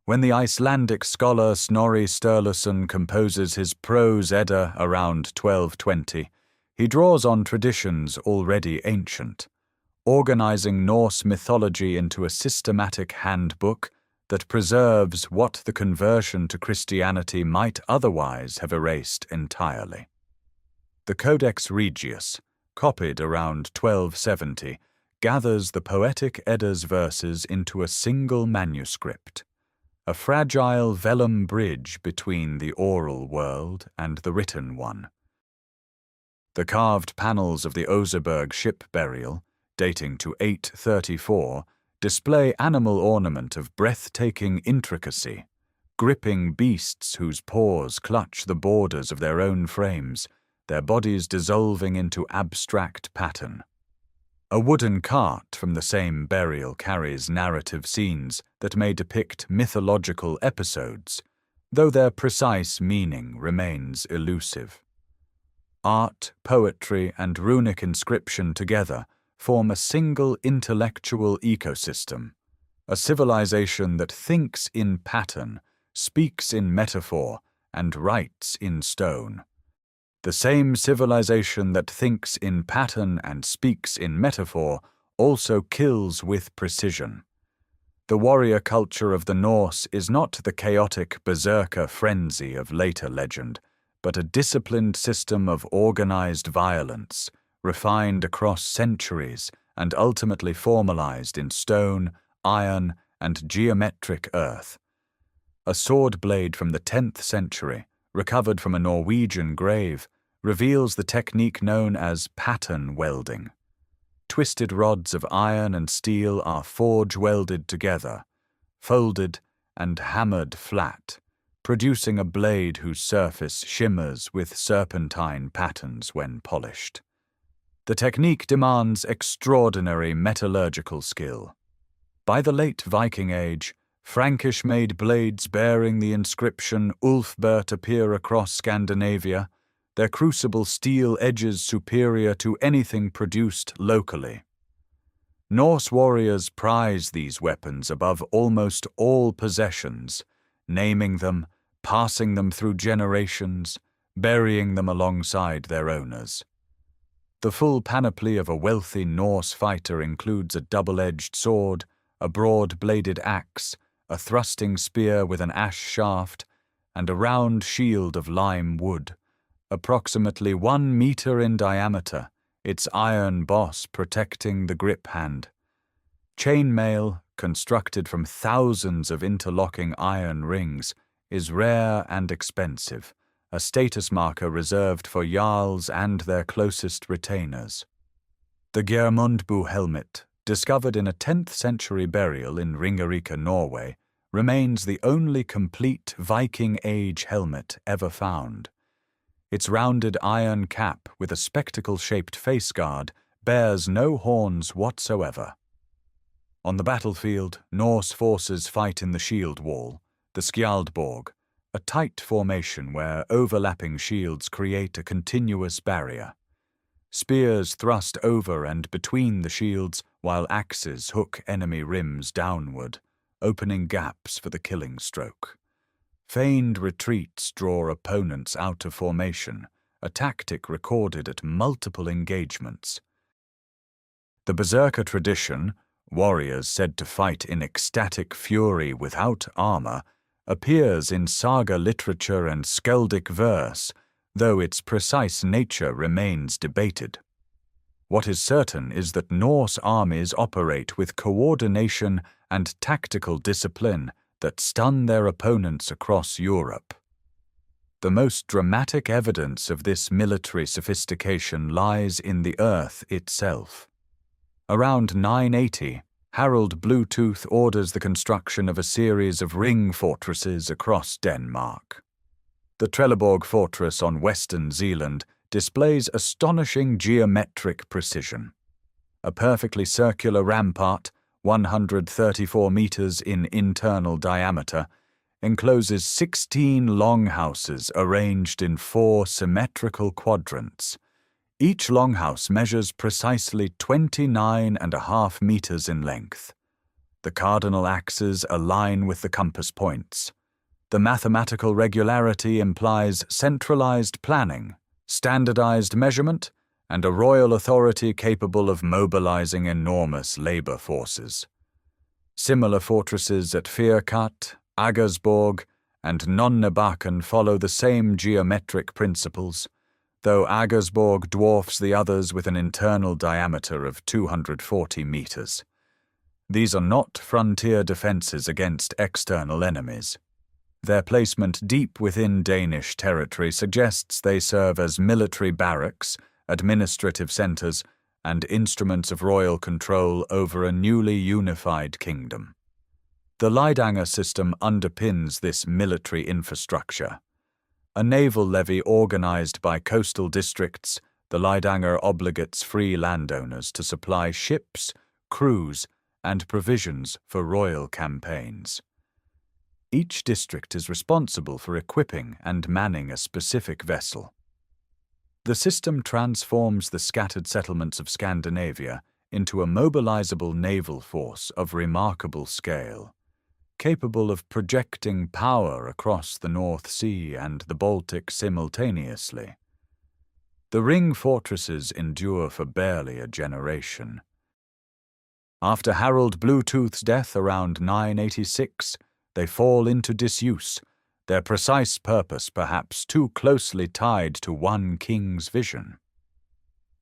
When the Icelandic scholar Snorri Sturluson composes his prose Edda around 1220, he draws on traditions already ancient, organizing Norse mythology into a systematic handbook that preserves what the conversion to Christianity might otherwise have erased entirely. The Codex Regius, copied around 1270, gathers the poetic Edda's verses into a single manuscript, a fragile vellum bridge between the oral world and the written one. The carved panels of the Oseberg ship burial, dating to 834, display animal ornament of breathtaking intricacy, gripping beasts whose paws clutch the borders of their own frames, their bodies dissolving into abstract pattern. A wooden cart from the same burial carries narrative scenes that may depict mythological episodes, though their precise meaning remains elusive. Art, poetry, and runic inscription together form a single intellectual ecosystem, a civilization that thinks in pattern, speaks in metaphor, and writes in stone. The same civilization that thinks in pattern and speaks in metaphor also kills with precision. The warrior culture of the Norse is not the chaotic berserker frenzy of later legend, but a disciplined system of organized violence, refined across centuries and ultimately formalized in stone, iron, and geometric earth. A sword blade from the 10th century, recovered from a Norwegian grave, reveals the technique known as pattern welding. Twisted rods of iron and steel are forge-welded together, folded and hammered flat, producing a blade whose surface shimmers with serpentine patterns when polished. The technique demands extraordinary metallurgical skill. By the late Viking Age, Frankish-made blades bearing the inscription Ulfbert appear across Scandinavia, their crucible steel edges superior to anything produced locally. Norse warriors prize these weapons above almost all possessions, naming them, passing them through generations, burying them alongside their owners. The full panoply of a wealthy Norse fighter includes a double-edged sword, a broad-bladed axe, a thrusting spear with an ash shaft, and a round shield of lime wood, approximately 1 meter in diameter, its iron boss protecting the grip hand. Chainmail, constructed from thousands of interlocking iron rings, is rare and expensive, a status marker reserved for jarls and their closest retainers. The Geirmundbu helmet, discovered in a 10th century burial in Ringerike, Norway, remains the only complete Viking Age helmet ever found. Its rounded iron cap with a spectacle-shaped face guard bears no horns whatsoever. On the battlefield, Norse forces fight in the shield wall, the Skjaldborg, a tight formation where overlapping shields create a continuous barrier. Spears thrust over and between the shields, while axes hook enemy rims downward, opening gaps for the killing stroke. Feigned retreats draw opponents out of formation, a tactic recorded at multiple engagements. The Berserker tradition, warriors said to fight in ecstatic fury without armor, appears in saga literature and skaldic verse, though its precise nature remains debated. What is certain is that Norse armies operate with coordination and tactical discipline that stun their opponents across Europe. The most dramatic evidence of this military sophistication lies in the earth itself. Around 980, Harald Bluetooth orders the construction of a series of ring fortresses across Denmark. The Trelleborg fortress on western Zealand displays astonishing geometric precision. A perfectly circular rampart, 134 meters in internal diameter, encloses 16 longhouses arranged in 4 symmetrical quadrants. Each longhouse measures precisely 29.5 meters in length. The cardinal axes align with the compass points. The mathematical regularity implies centralized planning, standardized measurement, and a royal authority capable of mobilizing enormous labor forces. Similar fortresses at Fierkat, Aggersborg, and Nonnebakken follow the same geometric principles, though Aggersborg dwarfs the others with an internal diameter of 240 meters. These are not frontier defenses against external enemies. Their placement deep within Danish territory suggests they serve as military barracks, administrative centers, and instruments of royal control over a newly unified kingdom. The Leidanger system underpins this military infrastructure. A naval levy organized by coastal districts, the Leidanger obligates free landowners to supply ships, crews, and provisions for royal campaigns. Each district is responsible for equipping and manning a specific vessel. The system transforms the scattered settlements of Scandinavia into a mobilizable naval force of remarkable scale, capable of projecting power across the North Sea and the Baltic simultaneously. The ring fortresses endure for barely a generation. After Harald Bluetooth's death around 986, they fall into disuse, their precise purpose perhaps too closely tied to one king's vision.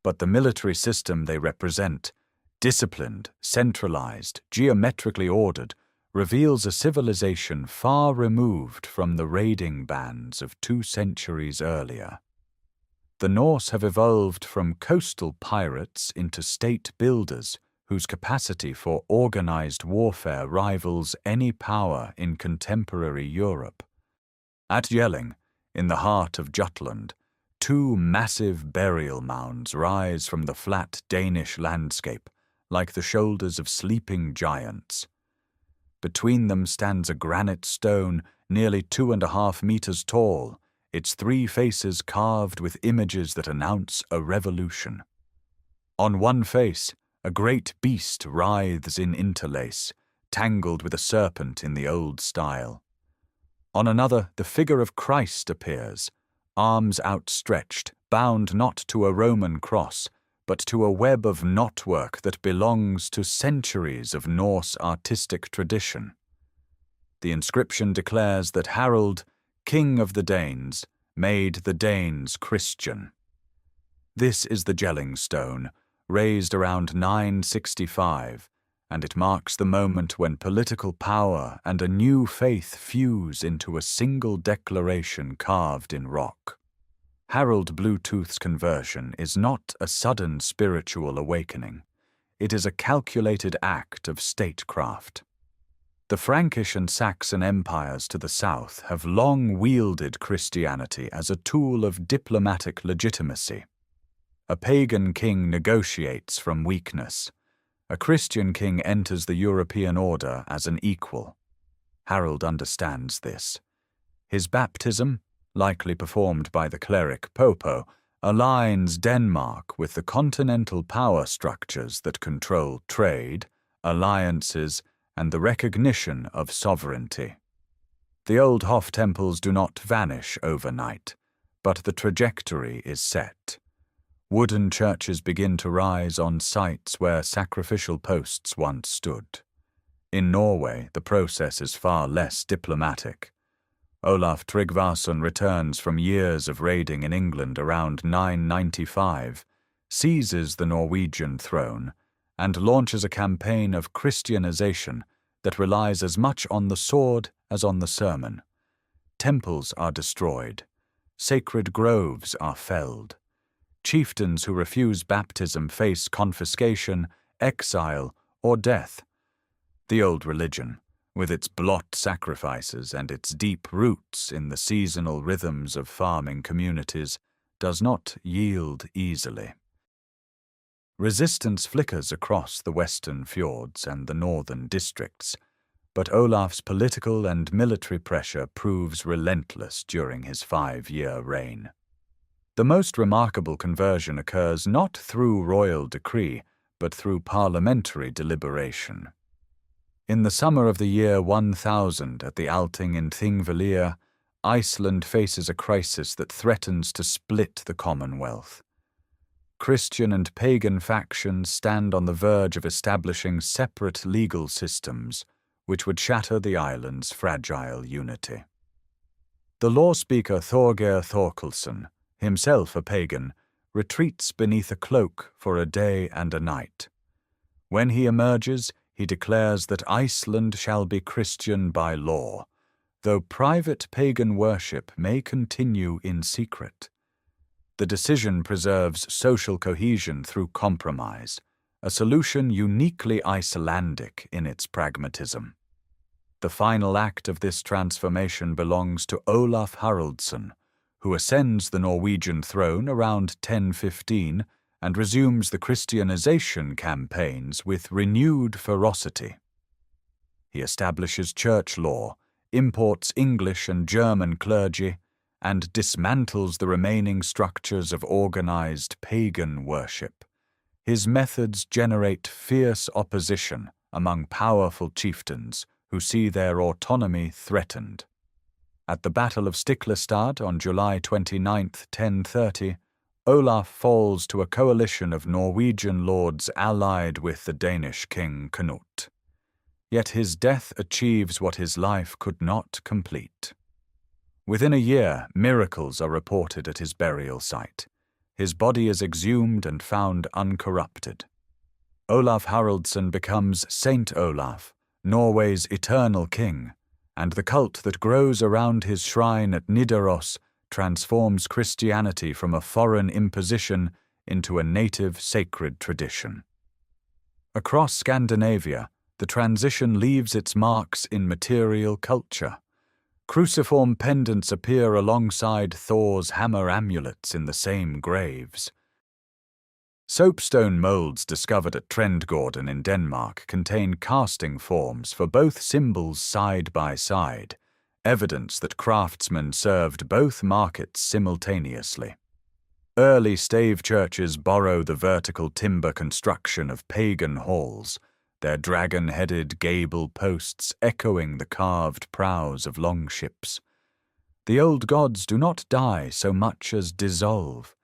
But the military system they represent, disciplined, centralized, geometrically ordered, reveals a civilization far removed from the raiding bands of 2 centuries earlier. The Norse have evolved from coastal pirates into state builders whose capacity for organized warfare rivals any power in contemporary Europe. At Jelling, in the heart of Jutland, 2 massive burial mounds rise from the flat Danish landscape like the shoulders of sleeping giants. Between them stands a granite stone nearly 2.5 meters tall, its 3 faces carved with images that announce a revolution. On one face, a great beast writhes in interlace, tangled with a serpent in the old style. On another, the figure of Christ appears, arms outstretched, bound not to a Roman cross, but to a web of knotwork that belongs to centuries of Norse artistic tradition. The inscription declares that Harald, king of the Danes, made the Danes Christian. This is the Jelling stone, raised around 965, and it marks the moment when political power and a new faith fuse into a single declaration carved in rock. Harald Bluetooth's conversion is not a sudden spiritual awakening. It is a calculated act of statecraft. The Frankish and Saxon empires to the south have long wielded Christianity as a tool of diplomatic legitimacy. A pagan king negotiates from weakness. A Christian king enters the European order as an equal. Harold understands this. His baptism, likely performed by the cleric Popo, aligns Denmark with the continental power structures that control trade, alliances, and the recognition of sovereignty. The old Hof temples do not vanish overnight, but the trajectory is set. Wooden churches begin to rise on sites where sacrificial posts once stood. In Norway, the process is far less diplomatic. Olaf Tryggvason returns from years of raiding in England around 995, seizes the Norwegian throne, and launches a campaign of Christianization that relies as much on the sword as on the sermon. Temples are destroyed. Sacred groves are felled. Chieftains who refuse baptism face confiscation, exile, or death. The old religion, with its blot sacrifices and its deep roots in the seasonal rhythms of farming communities, does not yield easily. Resistance flickers across the western fjords and the northern districts, but Olaf's political and military pressure proves relentless during his 5-year reign. The most remarkable conversion occurs not through royal decree, but through parliamentary deliberation. In the summer of the year 1000 at the Althing in Thingvellir, Iceland faces a crisis that threatens to split the Commonwealth. Christian and pagan factions stand on the verge of establishing separate legal systems, which would shatter the island's fragile unity. The law speaker Thorgeir Thorkelson, himself a pagan, retreats beneath a cloak for a day and a night. When he emerges, he declares that Iceland shall be Christian by law, though private pagan worship may continue in secret. The decision preserves social cohesion through compromise, a solution uniquely Icelandic in its pragmatism. The final act of this transformation belongs to Olaf Haraldsson, who ascends the Norwegian throne around 1015 and resumes the Christianization campaigns with renewed ferocity. He establishes church law, imports English and German clergy, and dismantles the remaining structures of organized pagan worship. His methods generate fierce opposition among powerful chieftains who see their autonomy threatened. At the Battle of Stiklestad on July 29, 1030, Olaf falls to a coalition of Norwegian lords allied with the Danish king Canute. Yet his death achieves what his life could not complete. Within a year, miracles are reported at his burial site. His body is exhumed and found uncorrupted. Olaf Haraldsson becomes Saint Olaf, Norway's eternal king, and the cult that grows around his shrine at Nidaros transforms Christianity from a foreign imposition into a native sacred tradition. Across Scandinavia, the transition leaves its marks in material culture. Cruciform pendants appear alongside Thor's hammer amulets in the same graves. Soapstone molds discovered at Trendgården in Denmark contain casting forms for both symbols side by side, evidence that craftsmen served both markets simultaneously. Early stave churches borrow the vertical timber construction of pagan halls, their dragon-headed gable posts echoing the carved prows of longships. The old gods do not die so much as dissolve,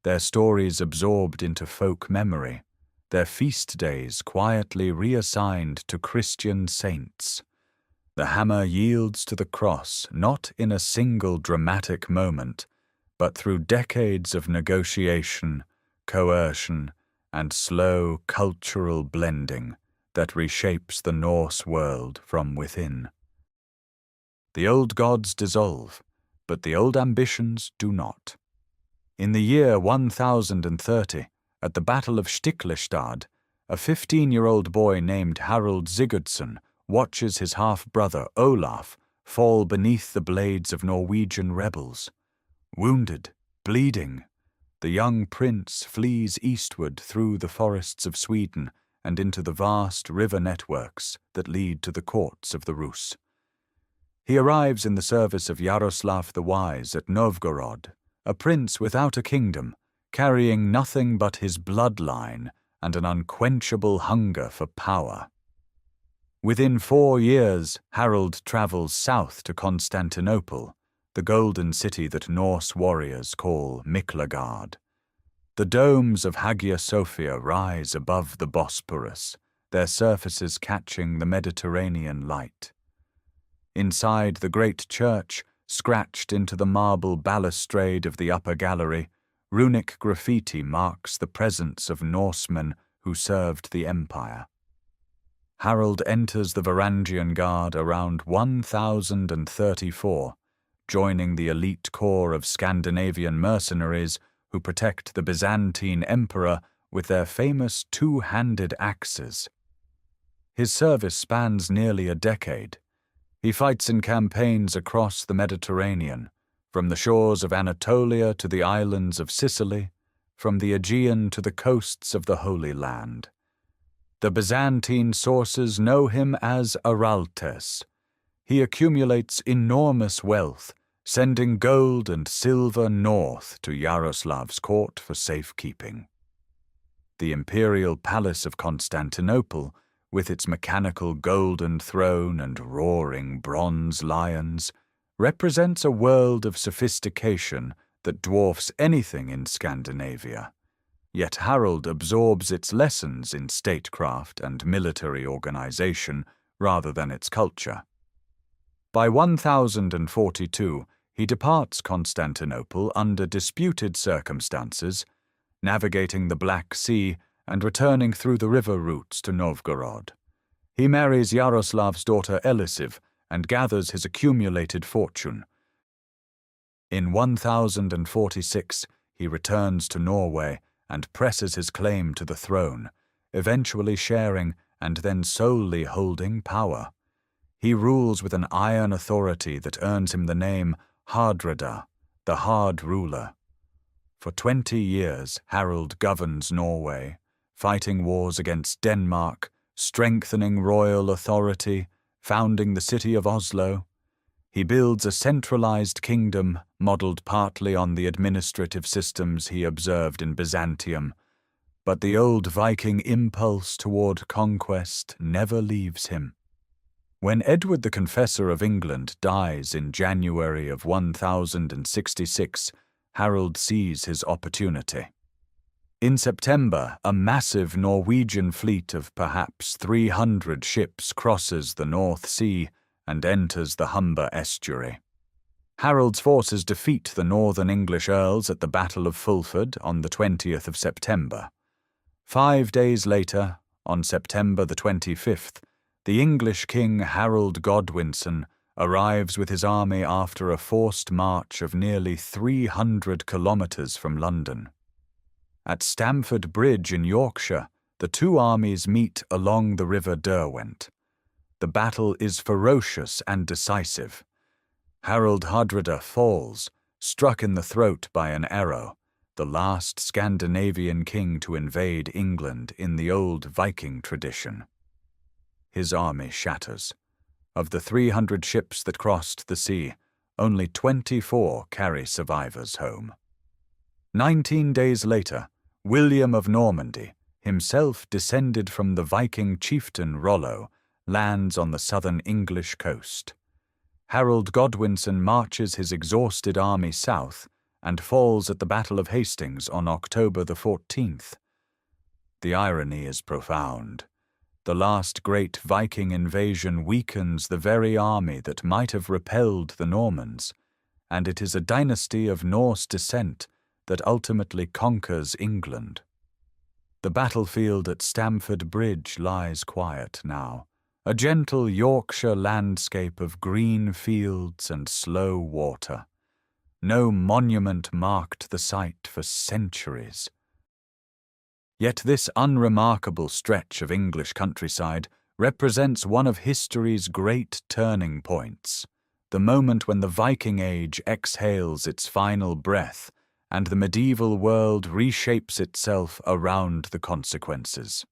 their stories absorbed into folk memory, their feast days quietly reassigned to Christian saints. The hammer yields to the cross not in a single dramatic moment, but through decades of negotiation, coercion, and slow cultural blending that reshapes the Norse world from within. The old gods dissolve, but the old ambitions do not. In the year 1030, at the Battle of Stiklestad, a 15-year-old boy named Harald Sigurdsson watches his half-brother Olaf fall beneath the blades of Norwegian rebels. Wounded, bleeding, the young prince flees eastward through the forests of Sweden and into the vast river networks that lead to the courts of the Rus. He arrives in the service of Yaroslav the Wise at Novgorod, a prince without a kingdom, carrying nothing but his bloodline and an unquenchable hunger for power. Within 4 years, Harold travels south to Constantinople, the golden city that Norse warriors call Miklagard. The domes of Hagia Sophia rise above the Bosporus, their surfaces catching the Mediterranean light. Inside the great church, scratched into the marble balustrade of the upper gallery, runic graffiti marks the presence of Norsemen who served the empire. Harold enters the Varangian Guard around 1034, joining the elite corps of Scandinavian mercenaries who protect the Byzantine emperor with their famous two-handed axes. His service spans nearly a decade. He fights in campaigns across the Mediterranean, from the shores of Anatolia to the islands of Sicily, from the Aegean to the coasts of the Holy Land. The Byzantine sources know him as Araltes. He accumulates enormous wealth, sending gold and silver north to Yaroslav's court for safekeeping. The imperial palace of Constantinople, with its mechanical golden throne and roaring bronze lions, represents a world of sophistication that dwarfs anything in Scandinavia. Yet Harold absorbs its lessons in statecraft and military organization rather than its culture. By 1042, he departs Constantinople under disputed circumstances, navigating the Black Sea and returning through the river routes to Novgorod. He marries Yaroslav's daughter Elisiv and gathers his accumulated fortune. In 1046, he returns to Norway and presses his claim to the throne, eventually sharing and then solely holding power. He rules with an iron authority that earns him the name Hardrada, the Hard Ruler. For 20 years, Harold governs Norway, fighting wars against Denmark, strengthening royal authority, founding the city of Oslo. He builds a centralized kingdom modeled partly on the administrative systems he observed in Byzantium, but the old Viking impulse toward conquest never leaves him. When Edward the Confessor of England dies in January of 1066, Harold sees his opportunity. In September, a massive Norwegian fleet of perhaps 300 ships crosses the North Sea and enters the Humber estuary. Harold's forces defeat the northern English earls at the Battle of Fulford on the 20th of September. 5 days later, on September the 25th, the English king Harold Godwinson arrives with his army after a forced march of nearly 300 kilometers from London. At Stamford Bridge in Yorkshire, the two armies meet along the River Derwent. The battle is ferocious and decisive. Harold Hardrada falls, struck in the throat by an arrow, the last Scandinavian king to invade England in the old Viking tradition. His army shatters. Of the 300 ships that crossed the sea, only 24 carry survivors home. 19 days later, William of Normandy, himself descended from the Viking chieftain Rollo, lands on the southern English coast. Harold Godwinson marches his exhausted army south and falls at the Battle of Hastings on October the 14th. The irony is profound. The last great Viking invasion weakens the very army that might have repelled the Normans, and it is a dynasty of Norse descent that ultimately conquers England. The battlefield at Stamford Bridge lies quiet now, a gentle Yorkshire landscape of green fields and slow water. No monument marked the site for centuries. Yet this unremarkable stretch of English countryside represents one of history's great turning points, the moment when the Viking Age exhales its final breath and the medieval world reshapes itself around the consequences.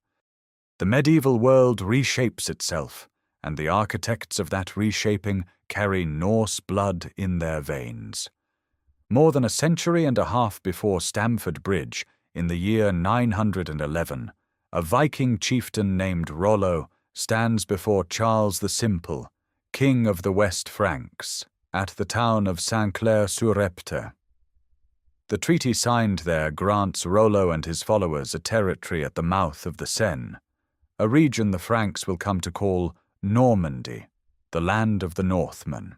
The medieval world reshapes itself, and the architects of that reshaping carry Norse blood in their veins. More than a century and a half before Stamford Bridge, in the year 911, a Viking chieftain named Rollo stands before Charles the Simple, king of the West Franks, at the town of Saint-Clair-sur-Epte. The treaty signed there grants Rollo and his followers a territory at the mouth of the Seine, a region the Franks will come to call Normandy, the land of the Northmen.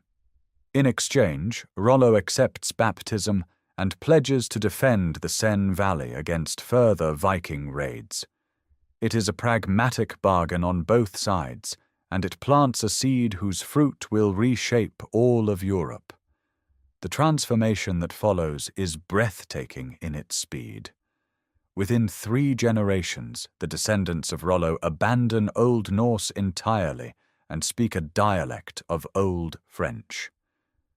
In exchange, Rollo accepts baptism and pledges to defend the Seine Valley against further Viking raids. It is a pragmatic bargain on both sides, and it plants a seed whose fruit will reshape all of Europe. The transformation that follows is breathtaking in its speed. Within 3 generations, the descendants of Rollo abandon Old Norse entirely and speak a dialect of Old French.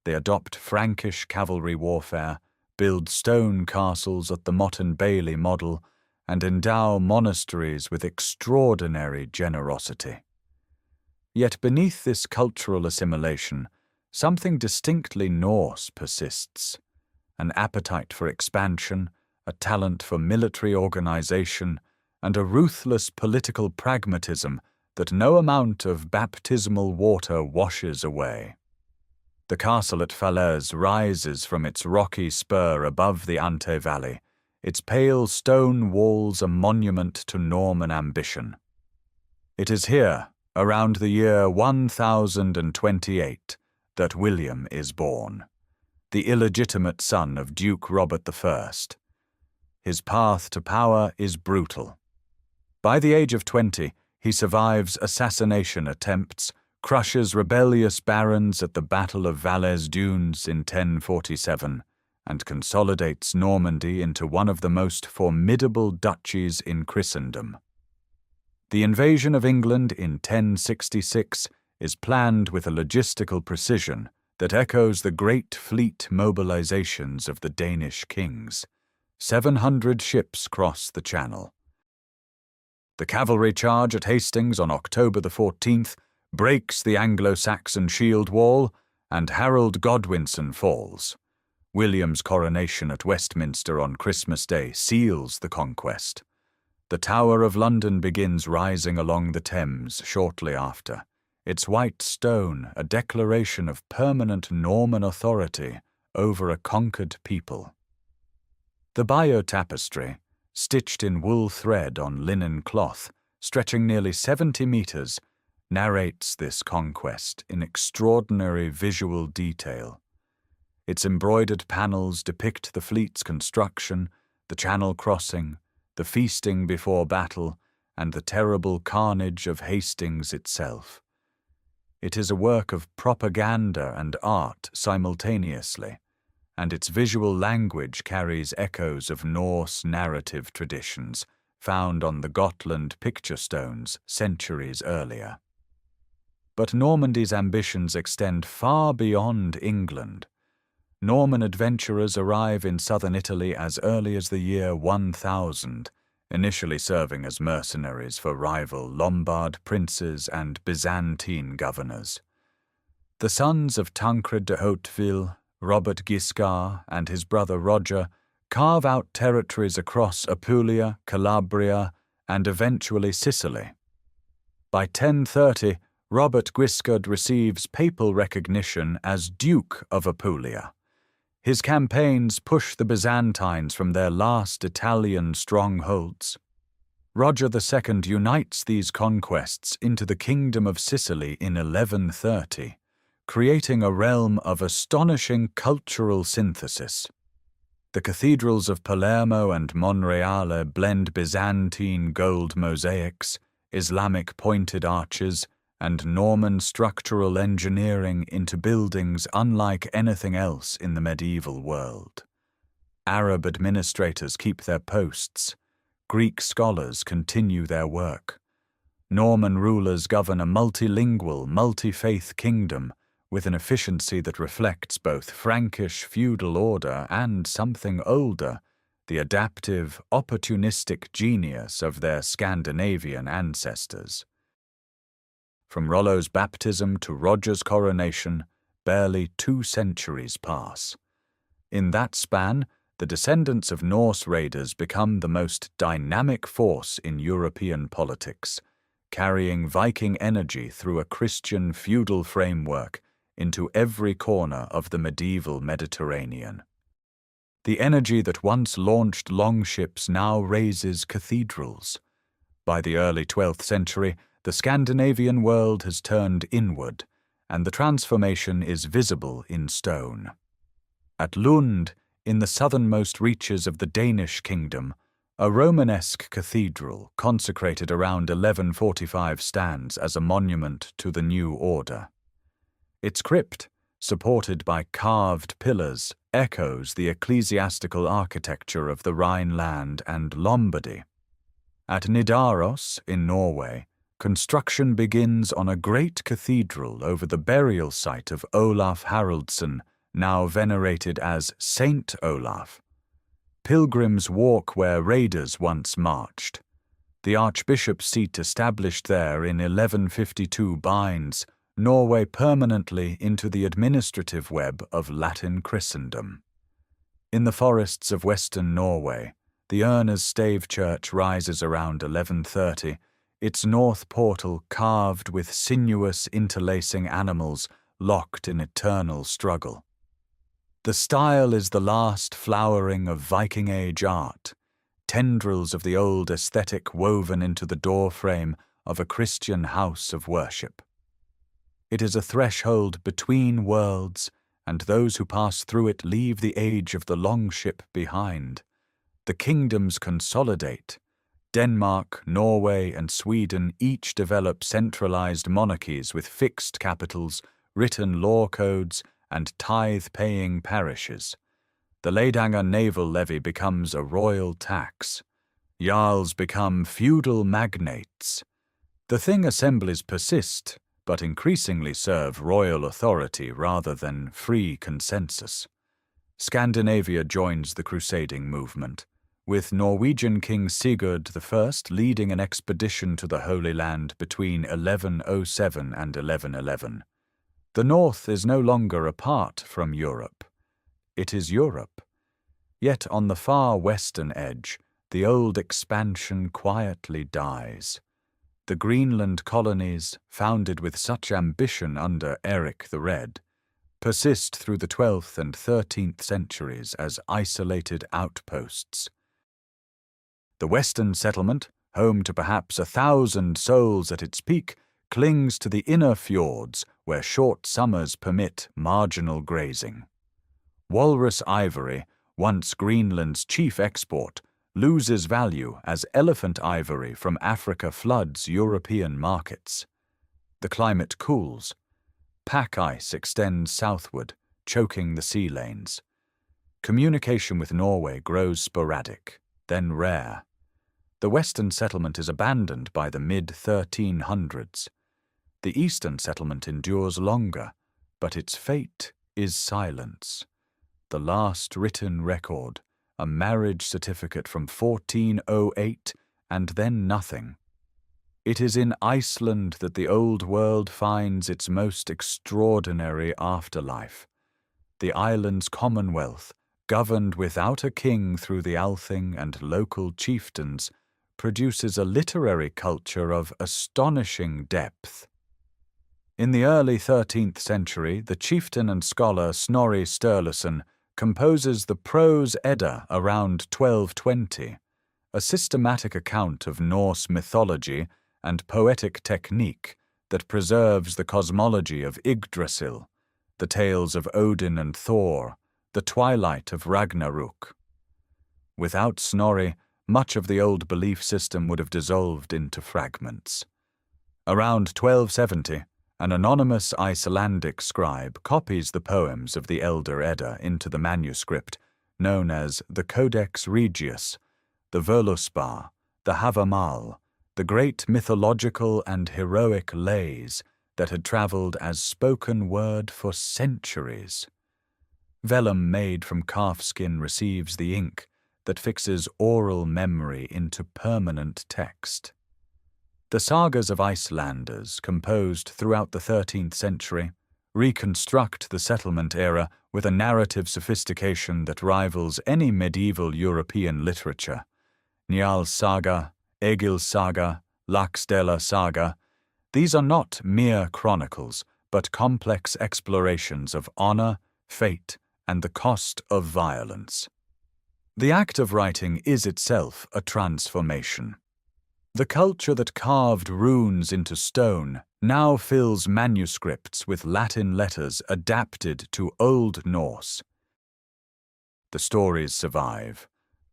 They adopt Frankish cavalry warfare, build stone castles at the Motte and Bailey model, and endow monasteries with extraordinary generosity. Yet beneath this cultural assimilation, something distinctly Norse persists: an appetite for expansion, a talent for military organization, and a ruthless political pragmatism that no amount of baptismal water washes away. The castle at Falaise rises from its rocky spur above the Ante Valley, its pale stone walls a monument to Norman ambition. It is here, around the year 1028, that William is born, the illegitimate son of Duke Robert I. His path to power is brutal. By the age of 20, he survives assassination attempts, crushes rebellious barons at the Battle of Valais Dunes in 1047, and consolidates Normandy into one of the most formidable duchies in Christendom. The invasion of England in 1066 is planned with a logistical precision that echoes the great fleet mobilizations of the Danish kings. 700 ships cross the Channel. The cavalry charge at Hastings on October the 14th breaks the Anglo-Saxon shield wall, and Harold Godwinson falls. William's coronation at Westminster on Christmas Day seals the conquest. The Tower of London begins rising along the Thames shortly after, its white stone a declaration of permanent Norman authority over a conquered people. The Bayeux tapestry, stitched in wool thread on linen cloth, stretching nearly 70 meters, narrates this conquest in extraordinary visual detail. Its embroidered panels depict the fleet's construction, the Channel crossing, the feasting before battle, and the terrible carnage of Hastings itself. It is a work of propaganda and art simultaneously, and its visual language carries echoes of Norse narrative traditions found on the Gotland picture stones centuries earlier. But Normandy's ambitions extend far beyond England. Norman adventurers arrive in southern Italy as early as the year 1000, initially serving as mercenaries for rival Lombard princes and Byzantine governors. The sons of Tancred de Hauteville, Robert Guiscard, and his brother Roger carve out territories across Apulia, Calabria, and eventually Sicily. By 1030, Robert Guiscard receives papal recognition as Duke of Apulia. His campaigns push the Byzantines from their last Italian strongholds. Roger II unites these conquests into the Kingdom of Sicily in 1130, creating a realm of astonishing cultural synthesis. The cathedrals of Palermo and Monreale blend Byzantine gold mosaics, Islamic pointed arches, and Norman structural engineering into buildings unlike anything else in the medieval world. Arab administrators keep their posts. Greek scholars continue their work. Norman rulers govern a multilingual, multi-faith kingdom with an efficiency that reflects both Frankish feudal order and something older, the adaptive, opportunistic genius of their Scandinavian ancestors. From Rollo's baptism to Roger's coronation, barely 2 centuries pass. In that span, the descendants of Norse raiders become the most dynamic force in European politics, carrying Viking energy through a Christian feudal framework into every corner of the medieval Mediterranean. The energy that once launched longships now raises cathedrals. By the early 12th century, the Scandinavian world has turned inward, and the transformation is visible in stone. At Lund, in the southernmost reaches of the Danish kingdom, a Romanesque cathedral consecrated around 1145 stands as a monument to the new order. Its crypt, supported by carved pillars, echoes the ecclesiastical architecture of the Rhineland and Lombardy. At Nidaros, in Norway, construction begins on a great cathedral over the burial site of Olaf Haraldsson, now venerated as Saint Olaf. Pilgrims walk where raiders once marched. The archbishop's seat established there in 1152 binds Norway permanently into the administrative web of Latin Christendom. In the forests of western Norway, the Ørnes Stave Church rises around 1130, its north portal carved with sinuous interlacing animals locked in eternal struggle. The style is the last flowering of Viking Age art, tendrils of the old aesthetic woven into the doorframe of a Christian house of worship. It is a threshold between worlds, and those who pass through it leave the age of the longship behind. The kingdoms consolidate. Denmark, Norway, and Sweden each develop centralized monarchies with fixed capitals, written law codes, and tithe-paying parishes. The Ledanger naval levy becomes a royal tax. Jarls become feudal magnates. The Thing assemblies persist, but increasingly serve royal authority rather than free consensus. Scandinavia joins the crusading movement, with Norwegian King Sigurd I leading an expedition to the Holy Land between 1107 and 1111. The North is no longer apart from Europe. It is Europe. Yet on the far western edge, the old expansion quietly dies. The Greenland colonies, founded with such ambition under Eric the Red, persist through the 12th and 13th centuries as isolated outposts. The western settlement, home to perhaps 1,000 souls at its peak, clings to the inner fjords where short summers permit marginal grazing. Walrus ivory, once Greenland's chief export, loses value as elephant ivory from Africa floods European markets. The climate cools. Pack ice extends southward, choking the sea lanes. Communication with Norway grows sporadic, then rare. The western settlement is abandoned by the mid-1300s. The eastern settlement endures longer, but its fate is silence. The last written record, a marriage certificate from 1408, and then nothing. It is in Iceland that the old world finds its most extraordinary afterlife. The island's commonwealth, governed without a king through the Althing and local chieftains, produces a literary culture of astonishing depth. In the early 13th century, the chieftain and scholar Snorri Sturluson composes the Prose Edda around 1220, a systematic account of Norse mythology and poetic technique that preserves the cosmology of Yggdrasil, the tales of Odin and Thor, the twilight of Ragnarök. Without Snorri, much of the old belief system would have dissolved into fragments. Around 1270, an anonymous Icelandic scribe copies the poems of the Elder Edda into the manuscript known as the Codex Regius, the Völuspá, the Havamal, the great mythological and heroic lays that had traveled as spoken word for centuries. Vellum made from calfskin receives the ink, that fixes oral memory into permanent text. The sagas of Icelanders, composed throughout the 13th century, reconstruct the settlement era with a narrative sophistication that rivals any medieval European literature. Njál's saga, Egil's saga, Laxdæla saga, these are not mere chronicles, but complex explorations of honor, fate, and the cost of violence. The act of writing is itself a transformation. The culture that carved runes into stone now fills manuscripts with Latin letters adapted to Old Norse. The stories survive,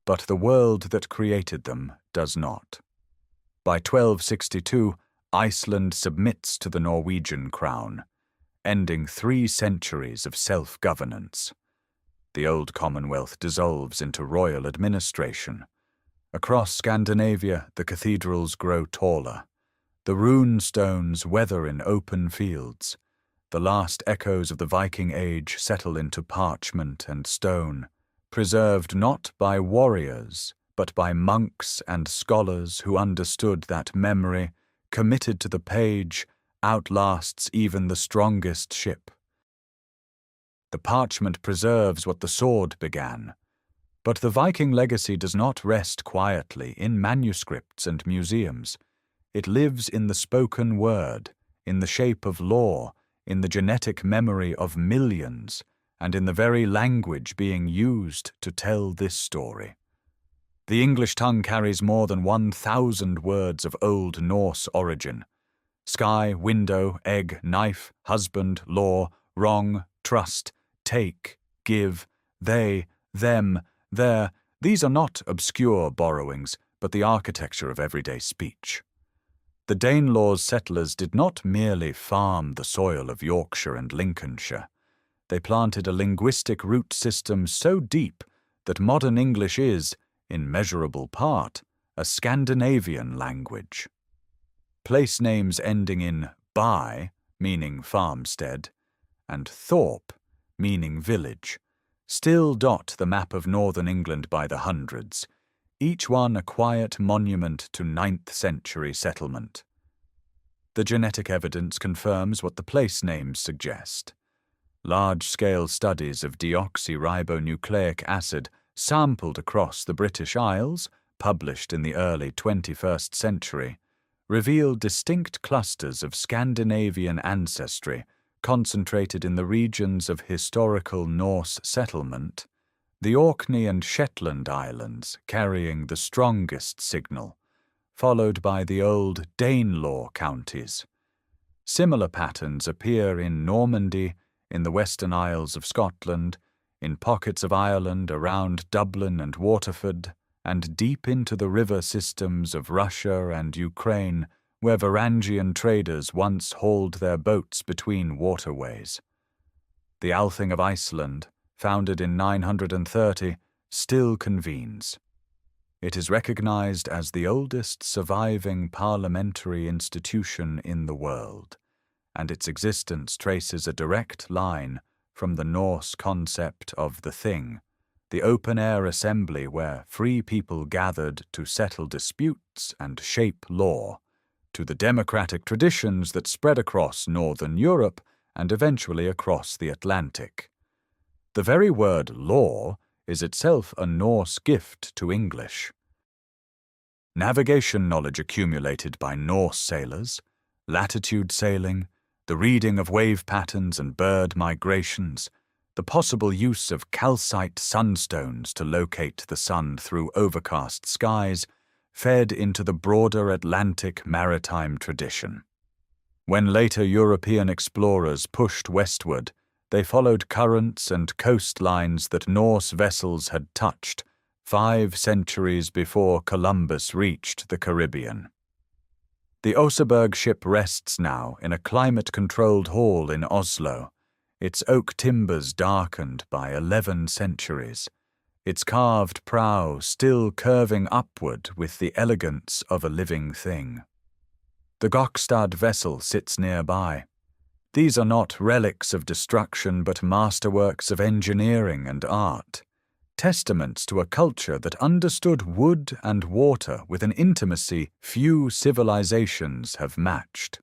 but the world that created them does not. By 1262, Iceland submits to the Norwegian crown, ending 3 centuries of self-governance. The old Commonwealth dissolves into royal administration. Across Scandinavia, the cathedrals grow taller. The rune stones weather in open fields. The last echoes of the Viking Age settle into parchment and stone, preserved not by warriors, but by monks and scholars who understood that memory, committed to the page, outlasts even the strongest ship. The parchment preserves what the sword began. But the Viking legacy does not rest quietly in manuscripts and museums. It lives in the spoken word, in the shape of law, in the genetic memory of millions, and in the very language being used to tell this story. The English tongue carries more than 1,000 words of Old Norse origin. Sky, window, egg, knife, husband, law, wrong, trust, take, give, they, them, there, these are not obscure borrowings, but the architecture of everyday speech. The Danelaw's settlers did not merely farm the soil of Yorkshire and Lincolnshire. They planted a linguistic root system so deep that modern English is, in measurable part, a Scandinavian language. Place names ending in by, meaning farmstead, and thorp, meaning village, still dot the map of northern England by the hundreds, each one a quiet monument to 9th century settlement. The genetic evidence confirms what the place names suggest. Large-scale studies of deoxyribonucleic acid sampled across the British Isles, published in the early 21st century, reveal distinct clusters of Scandinavian ancestry concentrated in the regions of historical Norse settlement, the Orkney and Shetland Islands carrying the strongest signal, followed by the old Danelaw counties. Similar patterns appear in Normandy, in the Western Isles of Scotland, in pockets of Ireland around Dublin and Waterford, and deep into the river systems of Russia and Ukraine, where Varangian traders once hauled their boats between waterways. The Althing of Iceland, founded in 930, still convenes. It is recognized as the oldest surviving parliamentary institution in the world, and its existence traces a direct line from the Norse concept of the Thing, the open-air assembly where free people gathered to settle disputes and shape law, to the democratic traditions that spread across northern Europe and eventually across the Atlantic. The very word law is itself a Norse gift to English. Navigation knowledge accumulated by Norse sailors, latitude sailing, the reading of wave patterns and bird migrations, the possible use of calcite sunstones to locate the sun through overcast skies, fed into the broader Atlantic maritime tradition. When later European explorers pushed westward, they followed currents and coastlines that Norse vessels had touched 5 centuries before Columbus reached the Caribbean. The Oseberg ship rests now in a climate-controlled hall in Oslo, its oak timbers darkened by 11 centuries, its carved prow still curving upward with the elegance of a living thing. The Gokstad vessel sits nearby. These are not relics of destruction but masterworks of engineering and art. testaments to a culture that understood wood and water with an intimacy few civilizations have matched.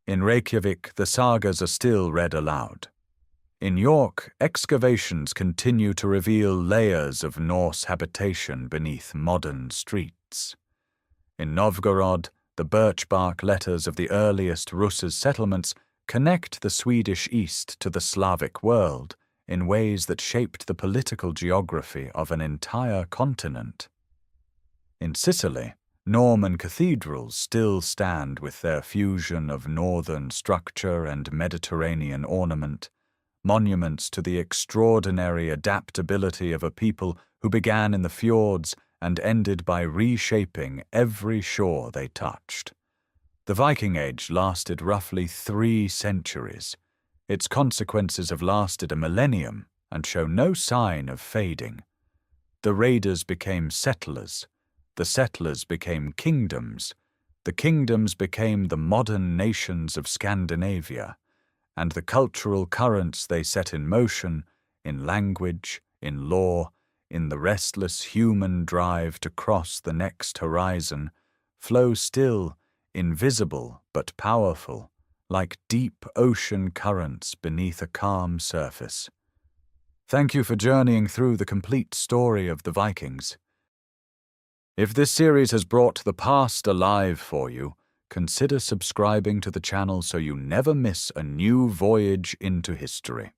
In Reykjavik, the sagas are still read aloud. In York, excavations continue to reveal layers of Norse habitation beneath modern streets. In Novgorod, the birch-bark letters of the earliest Rus's settlements connect the Swedish East to the Slavic world in ways that shaped the political geography of an entire continent. In Sicily, Norman cathedrals still stand with their fusion of northern structure and Mediterranean ornament, monuments to the extraordinary adaptability of a people who began in the fjords and ended by reshaping every shore they touched. The Viking Age lasted roughly 3 centuries. Its consequences have lasted a millennium and show no sign of fading. The raiders became settlers. The settlers became kingdoms. The kingdoms became the modern nations of Scandinavia, and the cultural currents they set in motion, in language, in law, in the restless human drive to cross the next horizon, flow still, invisible but powerful, like deep ocean currents beneath a calm surface. Thank you for journeying through the complete story of the Vikings. If this series has brought the past alive for you, consider subscribing to the channel so you never miss a new voyage into history.